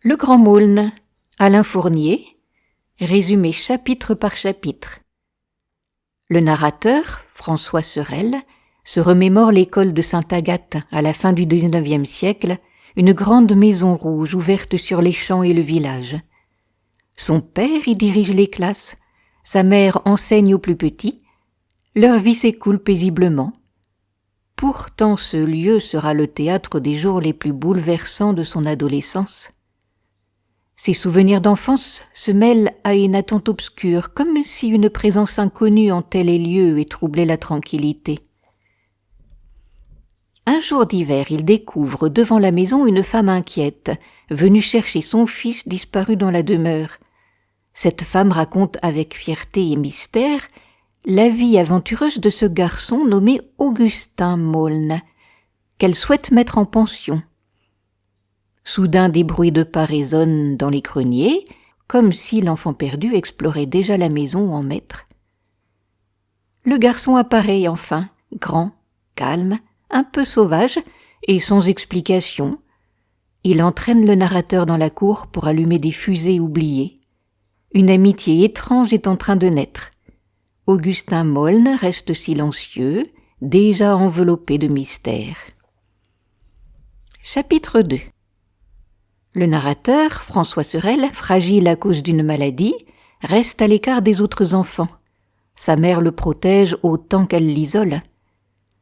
Le Grand Maulne, Alain Fournier, résumé chapitre par chapitre. Le narrateur, François Sorel, se remémore l'école de Sainte-Agathe à la fin du XIXe siècle, une grande maison rouge ouverte sur les champs et le village. Son père y dirige les classes, sa mère enseigne aux plus petits, leur vie s'écoule paisiblement. Pourtant ce lieu sera le théâtre des jours les plus bouleversants de son adolescence. Ses souvenirs d'enfance se mêlent à une attente obscure, comme si une présence inconnue hantait les lieux et troublait la tranquillité. Un jour d'hiver, il découvre devant la maison une femme inquiète, venue chercher son fils disparu dans la demeure. Cette femme raconte avec fierté et mystère la vie aventureuse de ce garçon nommé Augustin Maulne, qu'elle souhaite mettre en pension. Soudain des bruits de pas résonnent dans les greniers, comme si l'enfant perdu explorait déjà la maison en maître. Le garçon apparaît enfin, grand, calme, un peu sauvage et sans explication. Il entraîne le narrateur dans la cour pour allumer des fusées oubliées. Une amitié étrange est en train de naître. Augustin Maulne reste silencieux, déjà enveloppé de mystère. Chapitre 2. Le narrateur, François Sorel, fragile à cause d'une maladie, reste à l'écart des autres enfants. Sa mère le protège autant qu'elle l'isole.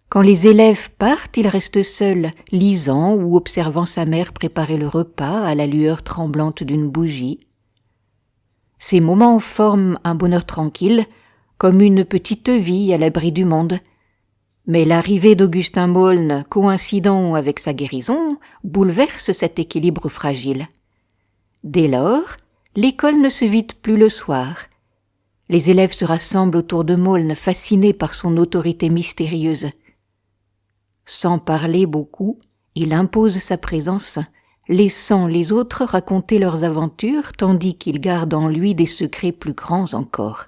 Quand les élèves partent, il reste seul, lisant ou observant sa mère préparer le repas à la lueur tremblante d'une bougie. Ces moments forment un bonheur tranquille, comme une petite vie à l'abri du monde. Mais l'arrivée d'Augustin Maulne, coïncidant avec sa guérison, bouleverse cet équilibre fragile. Dès lors, l'école ne se vide plus le soir. Les élèves se rassemblent autour de Maulne, fascinés par son autorité mystérieuse. Sans parler beaucoup, il impose sa présence, laissant les autres raconter leurs aventures, tandis qu'il garde en lui des secrets plus grands encore.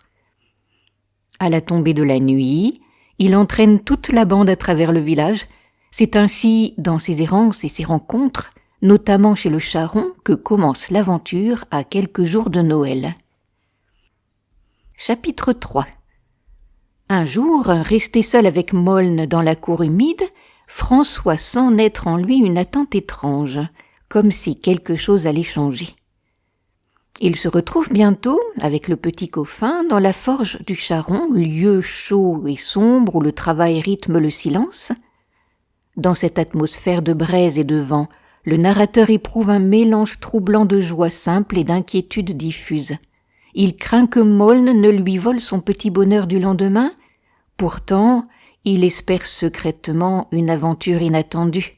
À la tombée de la nuit, il entraîne toute la bande à travers le village. C'est ainsi, dans ses errances et ses rencontres, notamment chez le charron, que commence l'aventure à quelques jours de Noël. Chapitre 3. Un jour, resté seul avec Maulne dans la cour humide, François sent naître en lui une attente étrange, comme si quelque chose allait changer. Il se retrouve bientôt, avec le petit Coffin, dans la forge du charron, lieu chaud et sombre où le travail rythme le silence. Dans cette atmosphère de braise et de vent, le narrateur éprouve un mélange troublant de joie simple et d'inquiétude diffuse. Il craint que Maulne ne lui vole son petit bonheur du lendemain. Pourtant, il espère secrètement une aventure inattendue.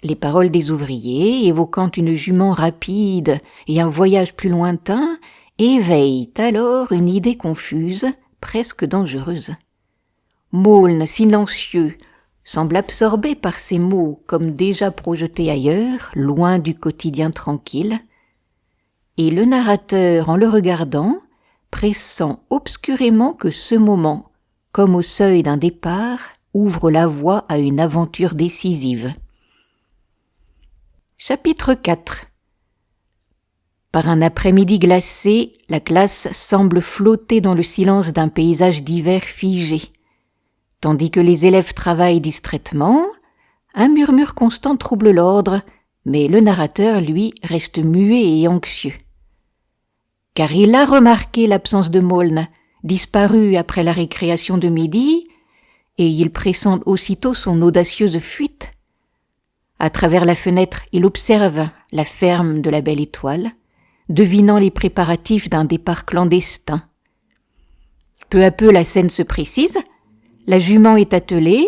Les paroles des ouvriers, évoquant une jument rapide et un voyage plus lointain, éveillent alors une idée confuse, presque dangereuse. Maulne, silencieux, semble absorbé par ces mots comme déjà projetés ailleurs, loin du quotidien tranquille. Et le narrateur, en le regardant, pressent obscurément que ce moment, comme au seuil d'un départ, ouvre la voie à une aventure décisive. Chapitre 4. Par un après-midi glacé, la classe semble flotter dans le silence d'un paysage d'hiver figé. Tandis que les élèves travaillent distraitement, un murmure constant trouble l'ordre, mais le narrateur, lui, reste muet et anxieux. Car il a remarqué l'absence de Maulne, disparu après la récréation de midi, et il pressent aussitôt son audacieuse fuite. À travers la fenêtre, il observe la ferme de la Belle Étoile, devinant les préparatifs d'un départ clandestin. Peu à peu, la scène se précise, la jument est attelée,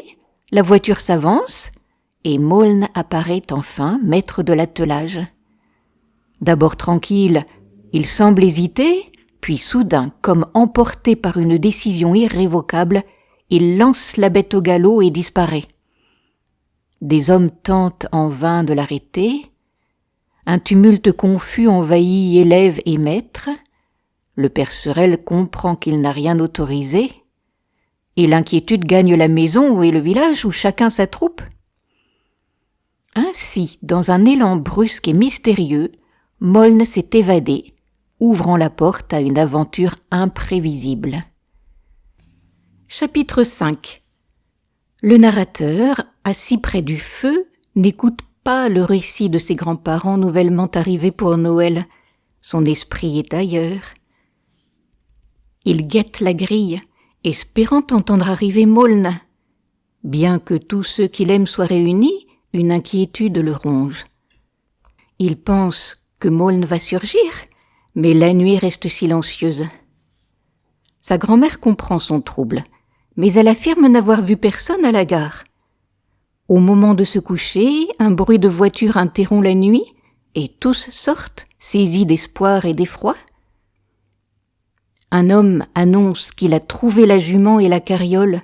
la voiture s'avance, et Maulne apparaît enfin, maître de l'attelage. D'abord tranquille, il semble hésiter, puis soudain, comme emporté par une décision irrévocable, il lance la bête au galop et disparaît. Des hommes tentent en vain de l'arrêter. Un tumulte confus envahit élèves et maîtres. Le père Sorel comprend qu'il n'a rien autorisé. Et l'inquiétude gagne la maison et le village où chacun s'attroupe. Ainsi, dans un élan brusque et mystérieux, Moln s'est évadé, ouvrant la porte à une aventure imprévisible. Chapitre 5. Le narrateur, assis près du feu, n'écoute pas le récit de ses grands-parents nouvellement arrivés pour Noël. Son esprit est ailleurs. Il guette la grille, espérant entendre arriver Moln. Bien que tous ceux qu'il aime soient réunis, une inquiétude le ronge. Il pense que Moln va surgir, mais la nuit reste silencieuse. Sa grand-mère comprend son trouble, mais elle affirme n'avoir vu personne à la gare. Au moment de se coucher, un bruit de voiture interrompt la nuit, et tous sortent, saisis d'espoir et d'effroi. Un homme annonce qu'il a trouvé la jument et la carriole,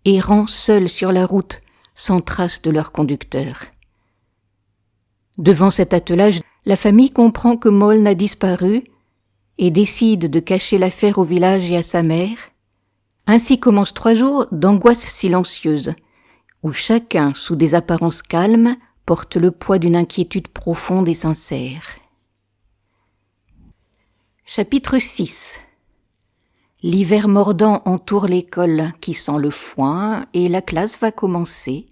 errant seuls sur la route, sans trace de leur conducteur. Devant cet attelage, la famille comprend que Moln a disparu et décide de cacher l'affaire au village et à sa mère. Ainsi commencent 3 jours d'angoisse silencieuse, où chacun, sous des apparences calmes, porte le poids d'une inquiétude profonde et sincère. Chapitre 6. L'hiver mordant entoure l'école qui sent le foin et la classe va commencer.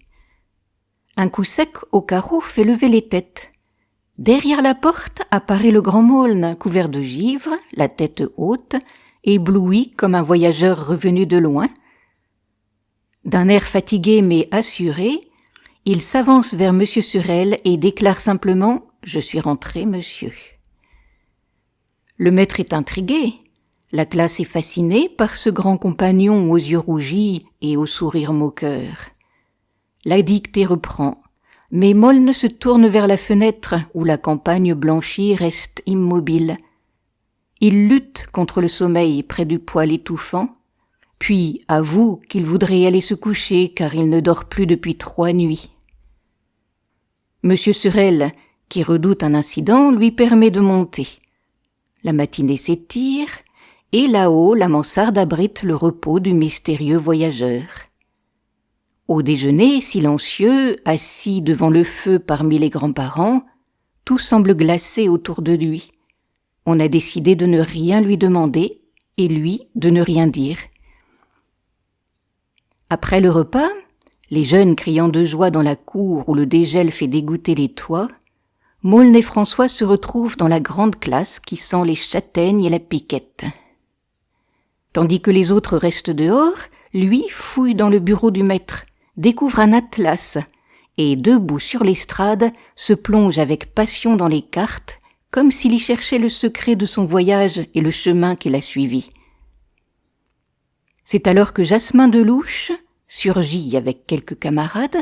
Un coup sec au carreau fait lever les têtes. Derrière la porte apparaît le grand Moln, couvert de givre, la tête haute, ébloui comme un voyageur revenu de loin. D'un air fatigué mais assuré, il s'avance vers M. Sorel et déclare simplement « Je suis rentré, monsieur ». Le maître est intrigué. La classe est fascinée par ce grand compagnon aux yeux rougis et au sourire moqueur. La dictée reprend, mais Moln se tourne vers la fenêtre où la campagne blanchie reste immobile. Il lutte contre le sommeil près du poêle étouffant, puis avoue qu'il voudrait aller se coucher car il ne dort plus depuis 3 nuits. Monsieur Sorel, qui redoute un incident, lui permet de monter. La matinée s'étire, et là-haut, la mansarde abrite le repos du mystérieux voyageur. Au déjeuner, silencieux, assis devant le feu parmi les grands-parents, tout semble glacé autour de lui. On a décidé de ne rien lui demander, et lui de ne rien dire. Après le repas, les jeunes criant de joie dans la cour où le dégel fait dégoûter les toits, Moln et François se retrouvent dans la grande classe qui sent les châtaignes et la piquette. Tandis que les autres restent dehors, lui fouille dans le bureau du maître, découvre un atlas et, debout sur l'estrade, se plonge avec passion dans les cartes, comme s'il y cherchait le secret de son voyage et le chemin qu'il a suivi. C'est alors que Jasmin Delouche surgit avec quelques camarades,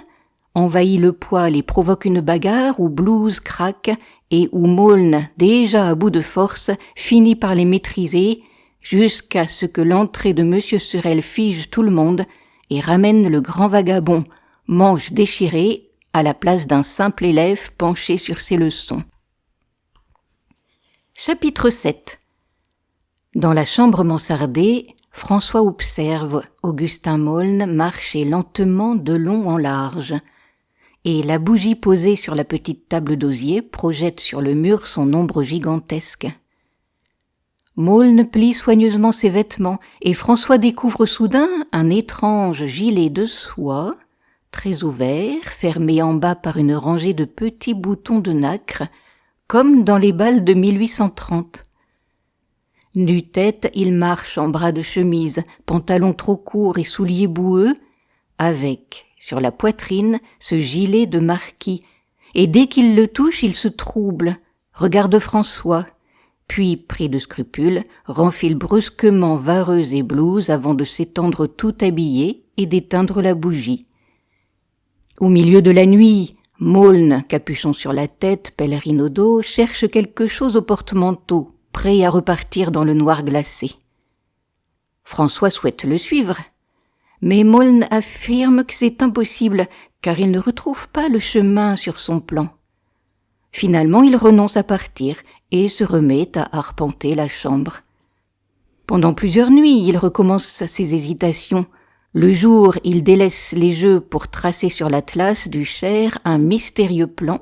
envahit le poêle et provoque une bagarre où Blues craque et où Moln, déjà à bout de force, finit par les maîtriser jusqu'à ce que l'entrée de M. Sorel fige tout le monde et ramène le grand vagabond, manche déchirée, à la place d'un simple élève penché sur ses leçons. Chapitre 7. Dans la chambre mansardée, François observe Augustin Moln marcher lentement de long en large, et la bougie posée sur la petite table d'osier projette sur le mur son ombre gigantesque. Moln plie soigneusement ses vêtements, et François découvre soudain un étrange gilet de soie, très ouvert, fermé en bas par une rangée de petits boutons de nacre, comme dans les bals de 1830. Nu-tête, il marche en bras de chemise, pantalon trop court et souliers boueux, avec, sur la poitrine, ce gilet de marquis, et dès qu'il le touche, il se trouble, regarde François, puis, pris de scrupules, renfile brusquement vareuse et blouse avant de s'étendre tout habillé et d'éteindre la bougie. Au milieu de la nuit, Moln, capuchon sur la tête, pèlerine au dos, cherche quelque chose au porte-manteau, prêt à repartir dans le noir glacé. François souhaite le suivre, mais Moln affirme que c'est impossible car il ne retrouve pas le chemin sur son plan. Finalement, il renonce à partir et se remet à arpenter la chambre. Pendant plusieurs nuits, il recommence ses hésitations, Le jour, il délaisse les jeux pour tracer sur l'atlas du Cher un mystérieux plan.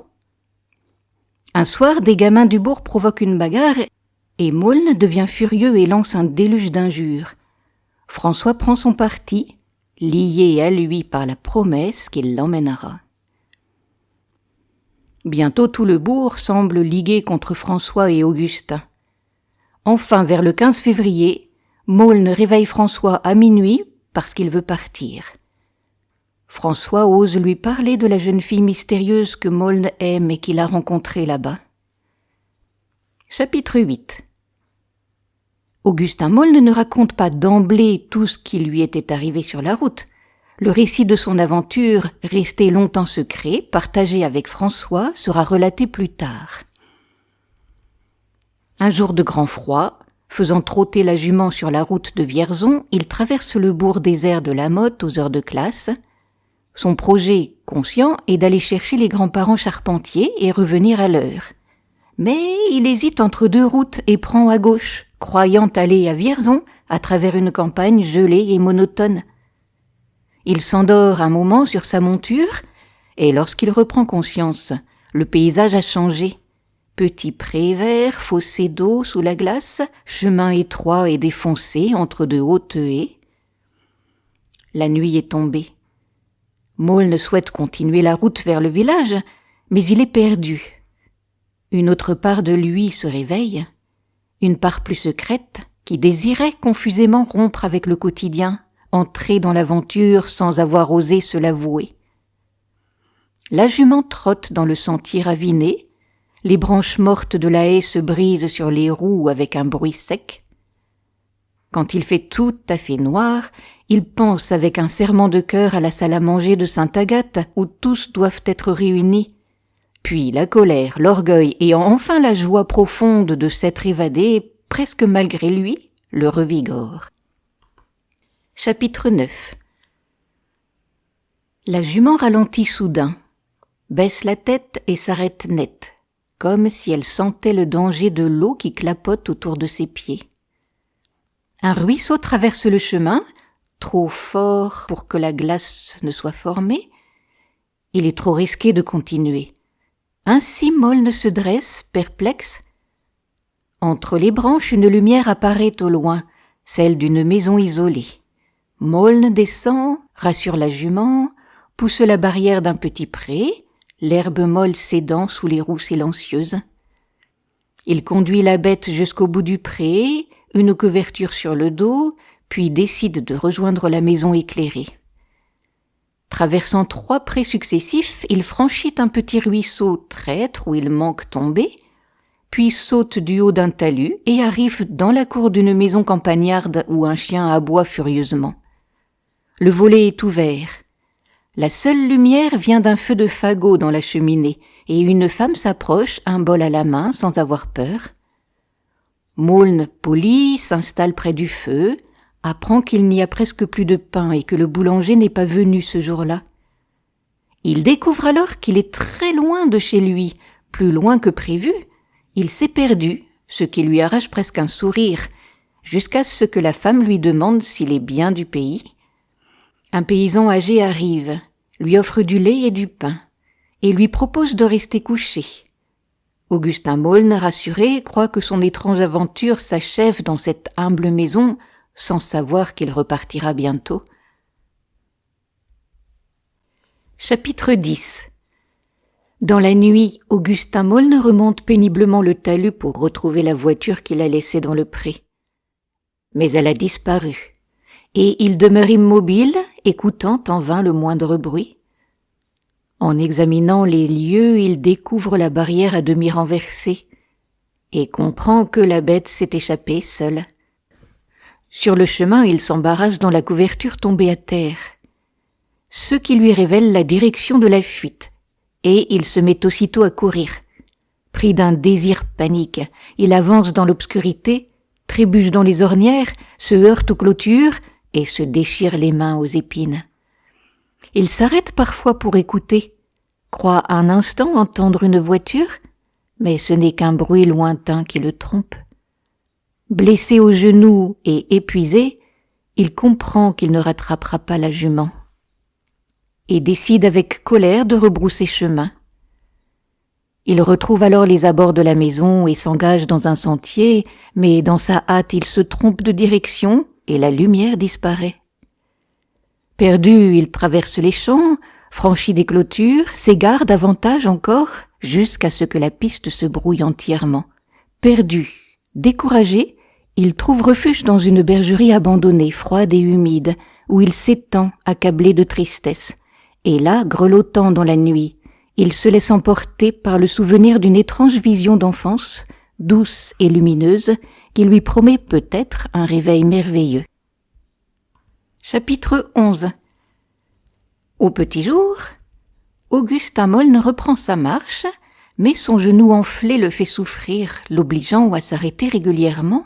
Un soir, des gamins du bourg provoquent une bagarre et Maulne devient furieux et lance un déluge d'injures. François prend son parti, lié à lui par la promesse qu'il l'emmènera. Bientôt tout le bourg semble ligué contre François et Augustin. Enfin, vers le 15 février, Maulne réveille François à minuit parce qu'il veut partir. François ose lui parler de la jeune fille mystérieuse que Maulne aime et qu'il a rencontrée là-bas. Chapitre 8. Augustin Maulne ne raconte pas d'emblée tout ce qui lui était arrivé sur la route. Le récit de son aventure, resté longtemps secret, partagé avec François, sera relaté plus tard. Un jour de grand froid, faisant trotter la jument sur la route de Vierzon, il traverse le bourg désert de la Motte aux heures de classe. Son projet, conscient, est d'aller chercher les grands-parents charpentiers et revenir à l'heure. Mais il hésite entre deux routes et prend à gauche, croyant aller à Vierzon à travers une campagne gelée et monotone. Il s'endort un moment sur sa monture, et lorsqu'il reprend conscience, le paysage a changé. Petits prés verts, fossés d'eau sous la glace, chemin étroit et défoncé entre de hautes haies. La nuit est tombée. Maulne souhaite continuer la route vers le village, mais il est perdu. Une autre part de lui se réveille, une part plus secrète qui désirait confusément rompre avec le quotidien, entrer dans l'aventure sans avoir osé se l'avouer. La jument trotte dans le sentier raviné, les branches mortes de la haie se brisent sur les roues avec un bruit sec. Quand il fait tout à fait noir, il pense avec un serrement de cœur à la salle à manger de Sainte-Agathe où tous doivent être réunis. Puis la colère, l'orgueil et enfin la joie profonde de s'être évadé, presque malgré lui, le revigorent. Chapitre 9. La jument ralentit soudain, baisse la tête et s'arrête net, comme si elle sentait le danger de l'eau qui clapote autour de ses pieds. Un ruisseau traverse le chemin, trop fort pour que la glace ne soit formée. Il est trop risqué de continuer. Ainsi Maulne se dresse, perplexe. Entre les branches, une lumière apparaît au loin, celle d'une maison isolée. Maulne descend, rassure la jument, pousse la barrière d'un petit pré, l'herbe molle cédant sous les roues silencieuses. Il conduit la bête jusqu'au bout du pré, une couverture sur le dos, puis décide de rejoindre la maison éclairée. Traversant 3 prés successifs, il franchit un petit ruisseau traître où il manque tomber, puis saute du haut d'un talus et arrive dans la cour d'une maison campagnarde où un chien aboie furieusement. Le volet est ouvert. La seule lumière vient d'un feu de fagot dans la cheminée et une femme s'approche, un bol à la main, sans avoir peur. Maulne, poli, s'installe près du feu, apprend qu'il n'y a presque plus de pain et que le boulanger n'est pas venu ce jour-là. Il découvre alors qu'il est très loin de chez lui, plus loin que prévu. Il s'est perdu, ce qui lui arrache presque un sourire, jusqu'à ce que la femme lui demande s'il est bien du pays. Un paysan âgé arrive, lui offre du lait et du pain, et lui propose de rester couché. Augustin Maulne, rassuré, croit que son étrange aventure s'achève dans cette humble maison, sans savoir qu'il repartira bientôt. Chapitre 10. Dans la nuit, Augustin Maulne remonte péniblement le talus pour retrouver la voiture qu'il a laissée dans le pré. Mais elle a disparu, et il demeure immobile, écoutant en vain le moindre bruit. En examinant les lieux, il découvre la barrière à demi renversée, et comprend que la bête s'est échappée seule. Sur le chemin, il s'embarrasse dans la couverture tombée à terre, ce qui lui révèle la direction de la fuite, et il se met aussitôt à courir. Pris d'un désir panique, il avance dans l'obscurité, trébuche dans les ornières, se heurte aux clôtures et se déchire les mains aux épines. Il s'arrête parfois pour écouter, croit un instant entendre une voiture, mais ce n'est qu'un bruit lointain qui le trompe. Blessé aux genoux et épuisé, il comprend qu'il ne rattrapera pas la jument et décide avec colère de rebrousser chemin. Il retrouve alors les abords de la maison et s'engage dans un sentier, mais dans sa hâte il se trompe de direction et la lumière disparaît. Perdu, il traverse les champs, franchit des clôtures, s'égare davantage encore, jusqu'à ce que la piste se brouille entièrement. Perdu, découragé, il trouve refuge dans une bergerie abandonnée, froide et humide, où il s'étend, accablé de tristesse. Et là, grelottant dans la nuit, il se laisse emporter par le souvenir d'une étrange vision d'enfance, douce et lumineuse, qui lui promet peut-être un réveil merveilleux. Chapitre 11. Au petit jour, Augustin Moln reprend sa marche, mais son genou enflé le fait souffrir, l'obligeant à s'arrêter régulièrement.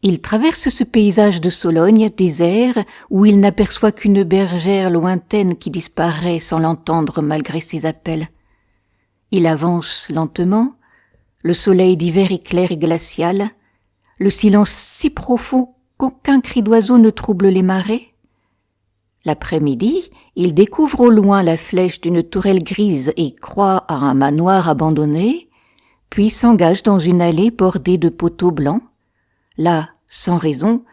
Il traverse ce paysage de Sologne désert où il n'aperçoit qu'une bergère lointaine qui disparaît sans l'entendre malgré ses appels. Il avance lentement, le soleil d'hiver est clair et glacial, le silence si profond qu'aucun cri d'oiseau ne trouble les marais. L'après-midi, il découvre au loin la flèche d'une tourelle grise et croit à un manoir abandonné, puis s'engage dans une allée bordée de poteaux blancs. Là, sans raison,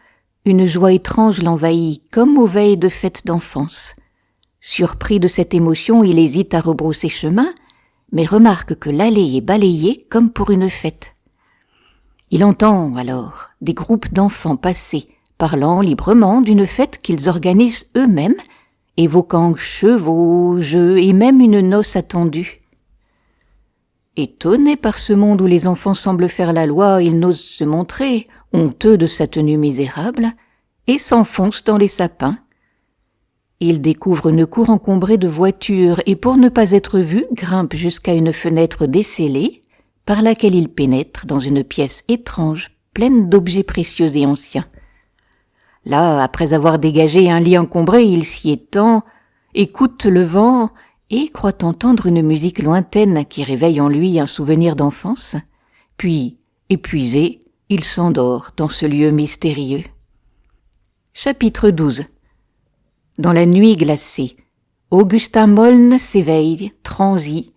une joie étrange l'envahit, comme aux veilles de fête d'enfance. Surpris de cette émotion, il hésite à rebrousser chemin, mais remarque que l'allée est balayée comme pour une fête. Il entend alors des groupes d'enfants passer, parlant librement d'une fête qu'ils organisent eux-mêmes, évoquant chevaux, jeux et même une noce attendue. Étonné par ce monde où les enfants semblent faire la loi, il n'ose se montrer, honteux de sa tenue misérable, et s'enfonce dans les sapins. Il découvre une cour encombrée de voitures et pour ne pas être vu, grimpe jusqu'à une fenêtre descellée, par laquelle il pénètre dans une pièce étrange, pleine d'objets précieux et anciens. Là, après avoir dégagé un lit encombré, il s'y étend, écoute le vent et croit entendre une musique lointaine qui réveille en lui un souvenir d'enfance. Puis, épuisé, il s'endort dans ce lieu mystérieux. Chapitre 12. Dans la nuit glacée, Augustin Moln s'éveille, transi,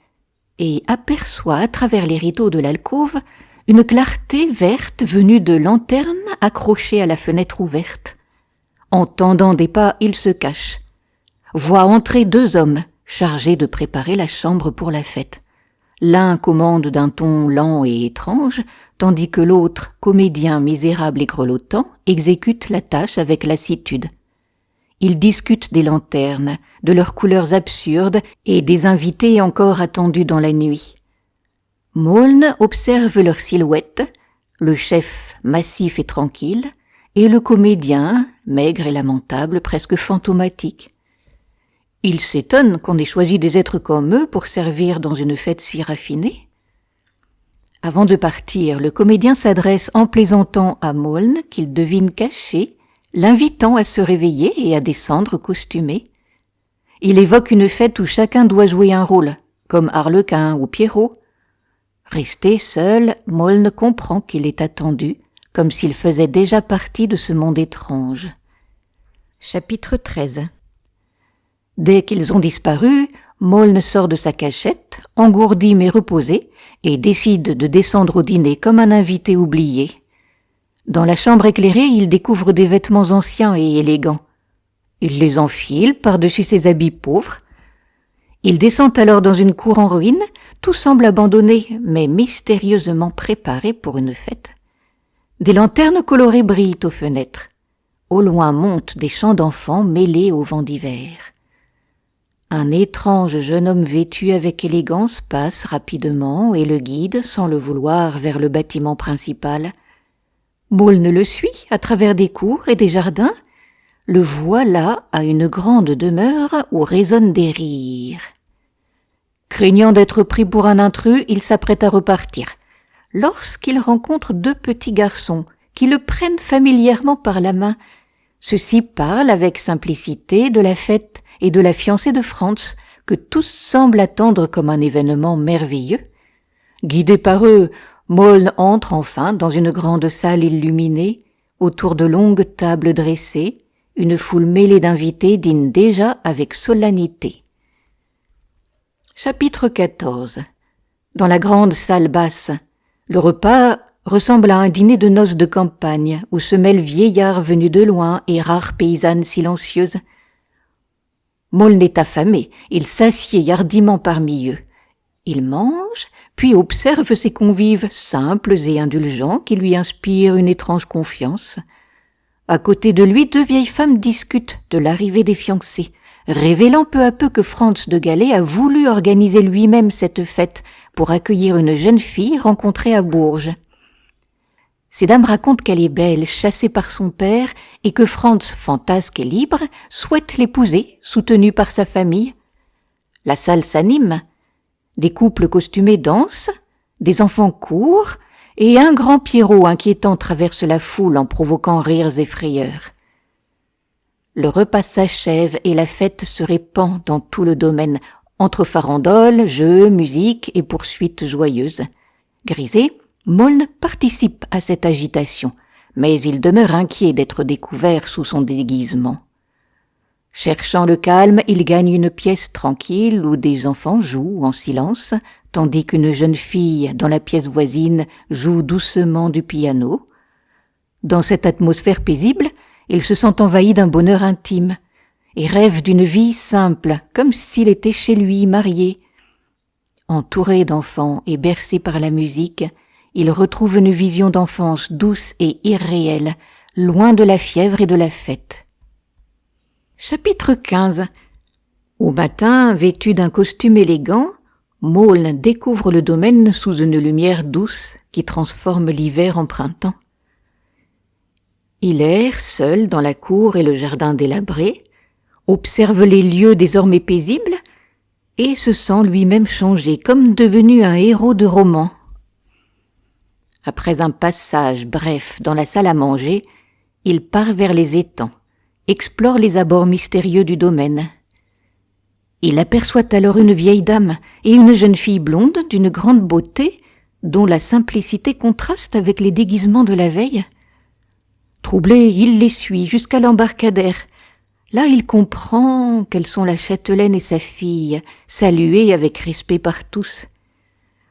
et aperçoit à travers les rideaux de l'alcôve une clarté verte venue de lanternes accrochées à la fenêtre ouverte. Entendant des pas, il se cache. Voit entrer 2 hommes, chargés de préparer la chambre pour la fête. L'un commande d'un ton lent et étrange, tandis que l'autre, comédien misérable et grelottant, exécute la tâche avec lassitude. Ils discutent des lanternes, de leurs couleurs absurdes et des invités encore attendus dans la nuit. Moln observe leurs silhouettes, le chef massif et tranquille, et le comédien, maigre et lamentable, presque fantomatique. Il s'étonne qu'on ait choisi des êtres comme eux pour servir dans une fête si raffinée. Avant de partir, le comédien s'adresse en plaisantant à Moln, qu'il devine caché, l'invitant à se réveiller et à descendre costumé. Il évoque une fête où chacun doit jouer un rôle, comme Arlequin ou Pierrot. Resté seul, Moln comprend qu'il est attendu, comme s'il faisait déjà partie de ce monde étrange. Chapitre 13. Dès qu'ils ont disparu, Moln sort de sa cachette, engourdi mais reposé, et décide de descendre au dîner comme un invité oublié. Dans la chambre éclairée, il découvre des vêtements anciens et élégants. Il les enfile par-dessus ses habits pauvres. Il descend alors dans une cour en ruine, tout semble abandonné, mais mystérieusement préparé pour une fête. Des lanternes colorées brillent aux fenêtres. Au loin montent des chants d'enfants mêlés au vent d'hiver. Un étrange jeune homme vêtu avec élégance passe rapidement et le guide, sans le vouloir, vers le bâtiment principal. Moln le suit à travers des cours et des jardins. Le voilà à une grande demeure où résonnent des rires. Craignant d'être pris pour un intrus, il s'apprête à repartir, lorsqu'il rencontre 2 petits garçons qui le prennent familièrement par la main. Ceux-ci parlent avec simplicité de la fête et de la fiancée de Franz, que tous semblent attendre comme un événement merveilleux. Guidé par eux, Moln entre enfin dans une grande salle illuminée, Autour de longues tables dressées, une foule mêlée d'invités dîne déjà avec solennité. Chapitre 14. Dans la grande salle basse, le repas ressemble à un dîner de noces de campagne où se mêlent vieillards venus de loin et rares paysannes silencieuses. Maulne est affamé, il s'assied hardiment parmi eux. Il mange, puis observe ses convives simples et indulgents qui lui inspirent une étrange confiance. À côté de lui, deux vieilles femmes discutent de l'arrivée des fiancés, révélant peu à peu que Franz de Galais a voulu organiser lui-même cette fête pour accueillir une jeune fille rencontrée à Bourges. Ces dames racontent qu'elle est belle, chassée par son père, et que Franz, fantasque et libre, souhaite l'épouser, soutenu par sa famille. La salle s'anime. Des couples costumés dansent, des enfants courent, et un grand Pierrot inquiétant traverse la foule en provoquant rires et frayeurs. Le repas s'achève et la fête se répand dans tout le domaine, entre farandoles, jeux, musique et poursuites joyeuses. Grisé, Maulne participe à cette agitation, mais il demeure inquiet d'être découvert sous son déguisement. Cherchant le calme, il gagne une pièce tranquille où des enfants jouent en silence, tandis qu'une jeune fille dans la pièce voisine joue doucement du piano. Dans cette atmosphère paisible, il se sent envahi d'un bonheur intime et rêve d'une vie simple, comme s'il était chez lui marié. Entouré d'enfants et bercé par la musique, il retrouve une vision d'enfance douce et irréelle, loin de la fièvre et de la fête. Chapitre 15. Au matin, vêtu d'un costume élégant, Maulne découvre le domaine sous une lumière douce qui transforme l'hiver en printemps. Il erre seul dans la cour et le jardin délabré, observe les lieux désormais paisibles et se sent lui-même changé, comme devenu un héros de roman. Après un passage bref dans la salle à manger, il part vers les étangs, explore les abords mystérieux du domaine. Il aperçoit alors une vieille dame et une jeune fille blonde d'une grande beauté, dont la simplicité contraste avec les déguisements de la veille. Troublé, il les suit jusqu'à l'embarcadère. Là, il comprend qu'elles sont la châtelaine et sa fille, saluées avec respect par tous.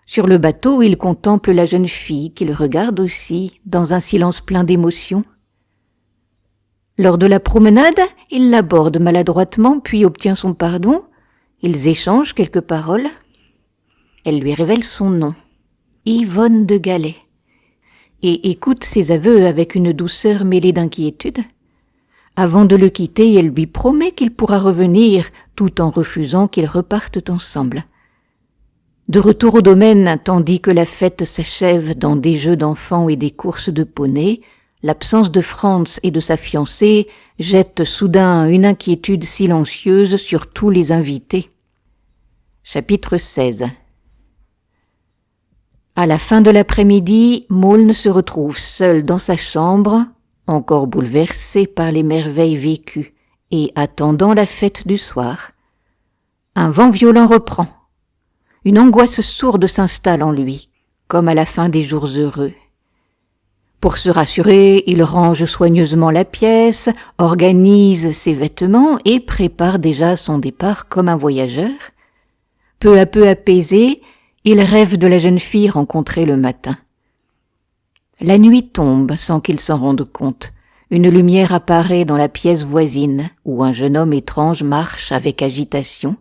Sur le bateau, il contemple la jeune fille qui le regarde aussi, dans un silence plein d'émotion. Lors de la promenade, il l'aborde maladroitement, puis obtient son pardon. Ils échangent quelques paroles. Elle lui révèle son nom, Yvonne de Galais, et écoute ses aveux avec une douceur mêlée d'inquiétude. Avant de le quitter, elle lui promet qu'il pourra revenir, tout en refusant qu'ils repartent ensemble. De retour au domaine, tandis que la fête s'achève dans des jeux d'enfants et des courses de poneys, l'absence de Franz et de sa fiancée jette soudain une inquiétude silencieuse sur tous les invités. Chapitre 16. À la fin de l'après-midi, Maulne se retrouve seul dans sa chambre, encore bouleversé par les merveilles vécues et attendant la fête du soir. Un vent violent reprend. Une angoisse sourde s'installe en lui, comme à la fin des jours heureux. Pour se rassurer, il range soigneusement la pièce, organise ses vêtements et prépare déjà son départ comme un voyageur. Peu à peu apaisé, il rêve de la jeune fille rencontrée le matin. La nuit tombe sans qu'il s'en rende compte. Une lumière apparaît dans la pièce voisine, où un jeune homme étrange marche avec agitation.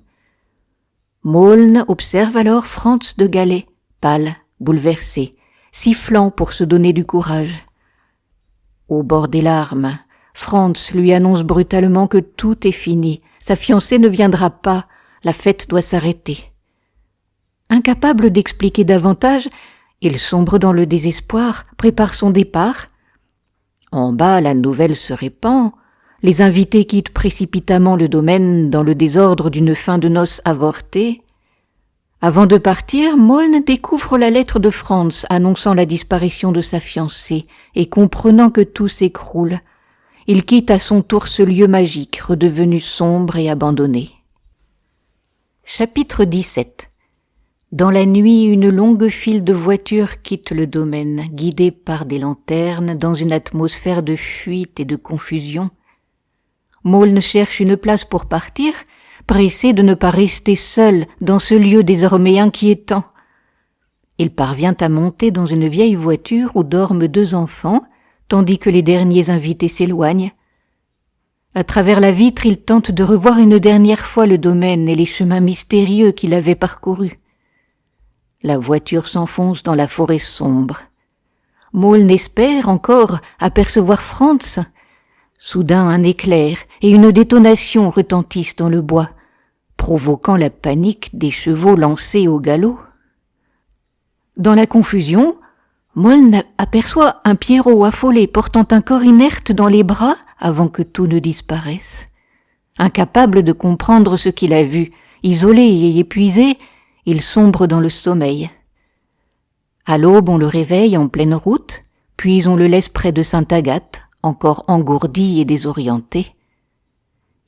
Maulne observe alors Franz de Galais, pâle, bouleversé, sifflant pour se donner du courage. Au bord des larmes, Franz lui annonce brutalement que tout est fini, sa fiancée ne viendra pas, la fête doit s'arrêter. Incapable d'expliquer davantage, il sombre dans le désespoir, prépare son départ. En bas, la nouvelle se répand. Les invités quittent précipitamment le domaine dans le désordre d'une fin de noces avortée. Avant de partir, Maulne découvre la lettre de Franz annonçant la disparition de sa fiancée et comprenant que tout s'écroule. Il quitte à son tour ce lieu magique, redevenu sombre et abandonné. Chapitre 17. Dans la nuit, une longue file de voitures quitte le domaine, guidées par des lanternes, dans une atmosphère de fuite et de confusion. Maulne cherche une place pour partir, pressé de ne pas rester seul dans ce lieu désormais inquiétant. Il parvient à monter dans une vieille voiture où dorment 2 enfants, tandis que les derniers invités s'éloignent. À travers la vitre, il tente de revoir une dernière fois le domaine et les chemins mystérieux qu'il avait parcourus. La voiture s'enfonce dans la forêt sombre. Maulne espère encore apercevoir Franz. Soudain, un éclair et une détonation retentissent dans le bois, provoquant la panique des chevaux lancés au galop. Dans la confusion, Maulne aperçoit un Pierrot affolé portant un corps inerte dans les bras avant que tout ne disparaisse. Incapable de comprendre ce qu'il a vu, isolé et épuisé, il sombre dans le sommeil. À l'aube, on le réveille en pleine route, puis on le laisse près de Sainte-Agathe, encore engourdi et désorienté.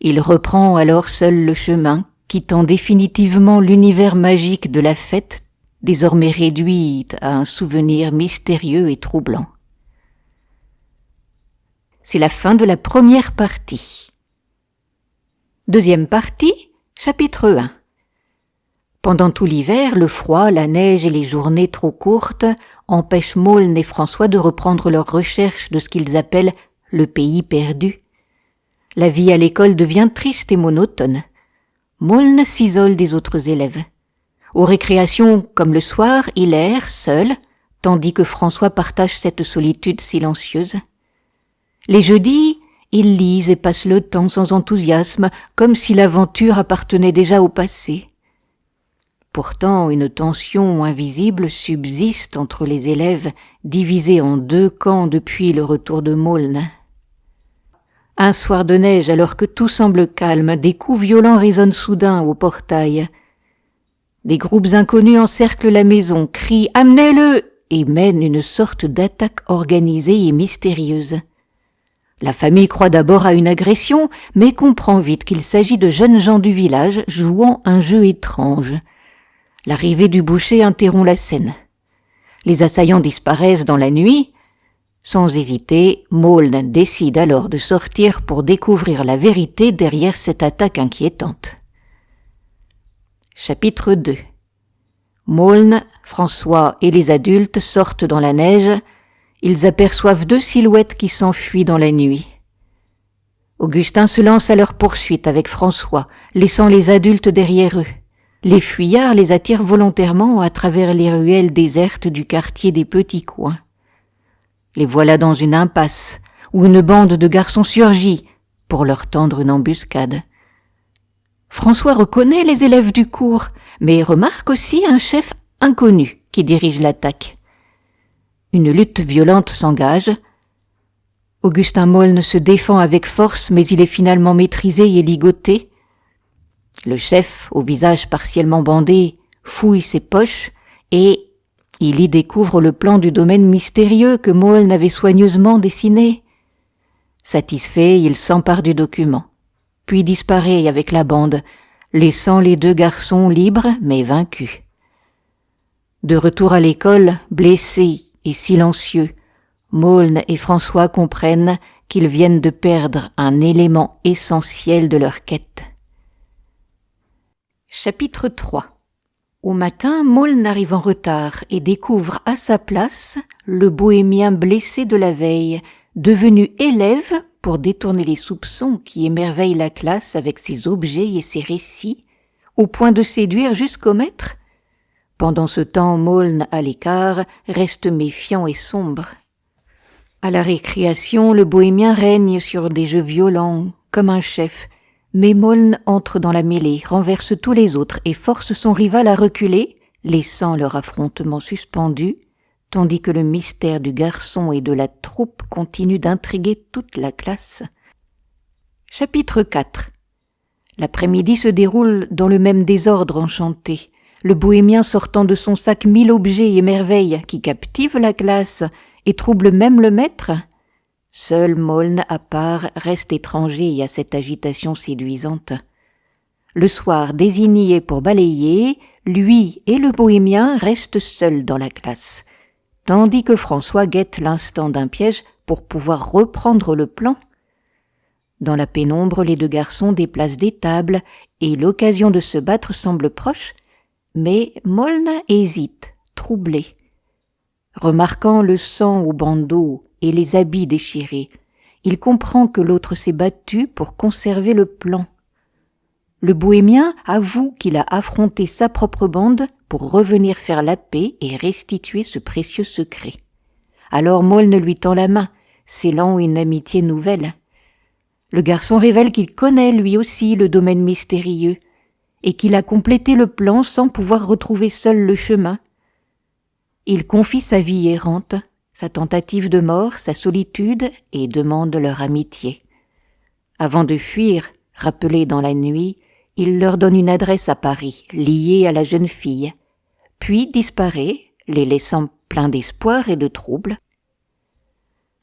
Il reprend alors seul le chemin, quittant définitivement l'univers magique de la fête, désormais réduit à un souvenir mystérieux et troublant. C'est la fin de la première partie. Deuxième partie, chapitre 1. Pendant tout l'hiver, le froid, la neige et les journées trop courtes empêchent Maulne et François de reprendre leur recherche de ce qu'ils appellent le pays perdu. La vie à l'école devient triste et monotone. Maulne s'isole des autres élèves. Aux récréations, comme le soir, il erre seul, tandis que François partage cette solitude silencieuse. Les jeudis, il lise et passe le temps sans enthousiasme, comme si l'aventure appartenait déjà au passé. Pourtant, une tension invisible subsiste entre les élèves, divisés en 2 camps depuis le retour de Maulne. Un soir de neige, alors que tout semble calme, des coups violents résonnent soudain au portail. Des groupes inconnus encerclent la maison, crient « Amenez-le !» et mènent une sorte d'attaque organisée et mystérieuse. La famille croit d'abord à une agression, mais comprend vite qu'il s'agit de jeunes gens du village jouant un jeu étrange. L'arrivée du boucher interrompt la scène. Les assaillants disparaissent dans la nuit. Sans hésiter, Maulne décide alors de sortir pour découvrir la vérité derrière cette attaque inquiétante. Chapitre 2. Maulne, François et les adultes sortent dans la neige. Ils aperçoivent 2 silhouettes qui s'enfuient dans la nuit. Augustin se lance à leur poursuite avec François, laissant les adultes derrière eux. Les fuyards les attirent volontairement à travers les ruelles désertes du quartier des Petits Coins. Les voilà dans une impasse, où une bande de garçons surgit pour leur tendre une embuscade. François reconnaît les élèves du cours, mais remarque aussi un chef inconnu qui dirige l'attaque. Une lutte violente s'engage. Augustin Maulne se défend avec force, mais il est finalement maîtrisé et ligoté. Le chef, au visage partiellement bandé, fouille ses poches et il y découvre le plan du domaine mystérieux que Maulne avait soigneusement dessiné. Satisfait, il s'empare du document, puis disparaît avec la bande, laissant les 2 garçons libres mais vaincus. De retour à l'école, blessés et silencieux, Maulne et François comprennent qu'ils viennent de perdre un élément essentiel de leur quête. Chapitre 3. Au matin, Maulne arrive en retard et découvre à sa place le bohémien blessé de la veille, devenu élève pour détourner les soupçons qui émerveillent la classe avec ses objets et ses récits, au point de séduire jusqu'au maître. Pendant ce temps, Maulne, à l'écart, reste méfiant et sombre. À la récréation, le bohémien règne sur des jeux violents, comme un chef, mais Maulne entre dans la mêlée, renverse tous les autres et force son rival à reculer, laissant leur affrontement suspendu, tandis que le mystère du garçon et de la troupe continue d'intriguer toute la classe. Chapitre 4. L'après-midi se déroule dans le même désordre enchanté, le bohémien sortant de son sac 1000 objets et merveilles qui captivent la classe et troublent même le maître. Seul Maulne, à part, reste étranger à cette agitation séduisante. Le soir, désigné pour balayer, lui et le bohémien restent seuls dans la classe, tandis que François guette l'instant d'un piège pour pouvoir reprendre le plan. Dans la pénombre, les deux garçons déplacent des tables et l'occasion de se battre semble proche, mais Moln hésite, troublé. Remarquant le sang au bandeau et les habits déchirés, il comprend que l'autre s'est battu pour conserver le plan. Le bohémien avoue qu'il a affronté sa propre bande pour revenir faire la paix et restituer ce précieux secret. Alors Moln lui tend la main, scellant une amitié nouvelle. Le garçon révèle qu'il connaît lui aussi le domaine mystérieux et qu'il a complété le plan sans pouvoir retrouver seul le chemin. Il confie sa vie errante, sa tentative de mort, sa solitude et demande leur amitié. Avant de fuir, rappelé dans la nuit, il leur donne une adresse à Paris, liée à la jeune fille, puis disparaît, les laissant pleins d'espoir et de trouble.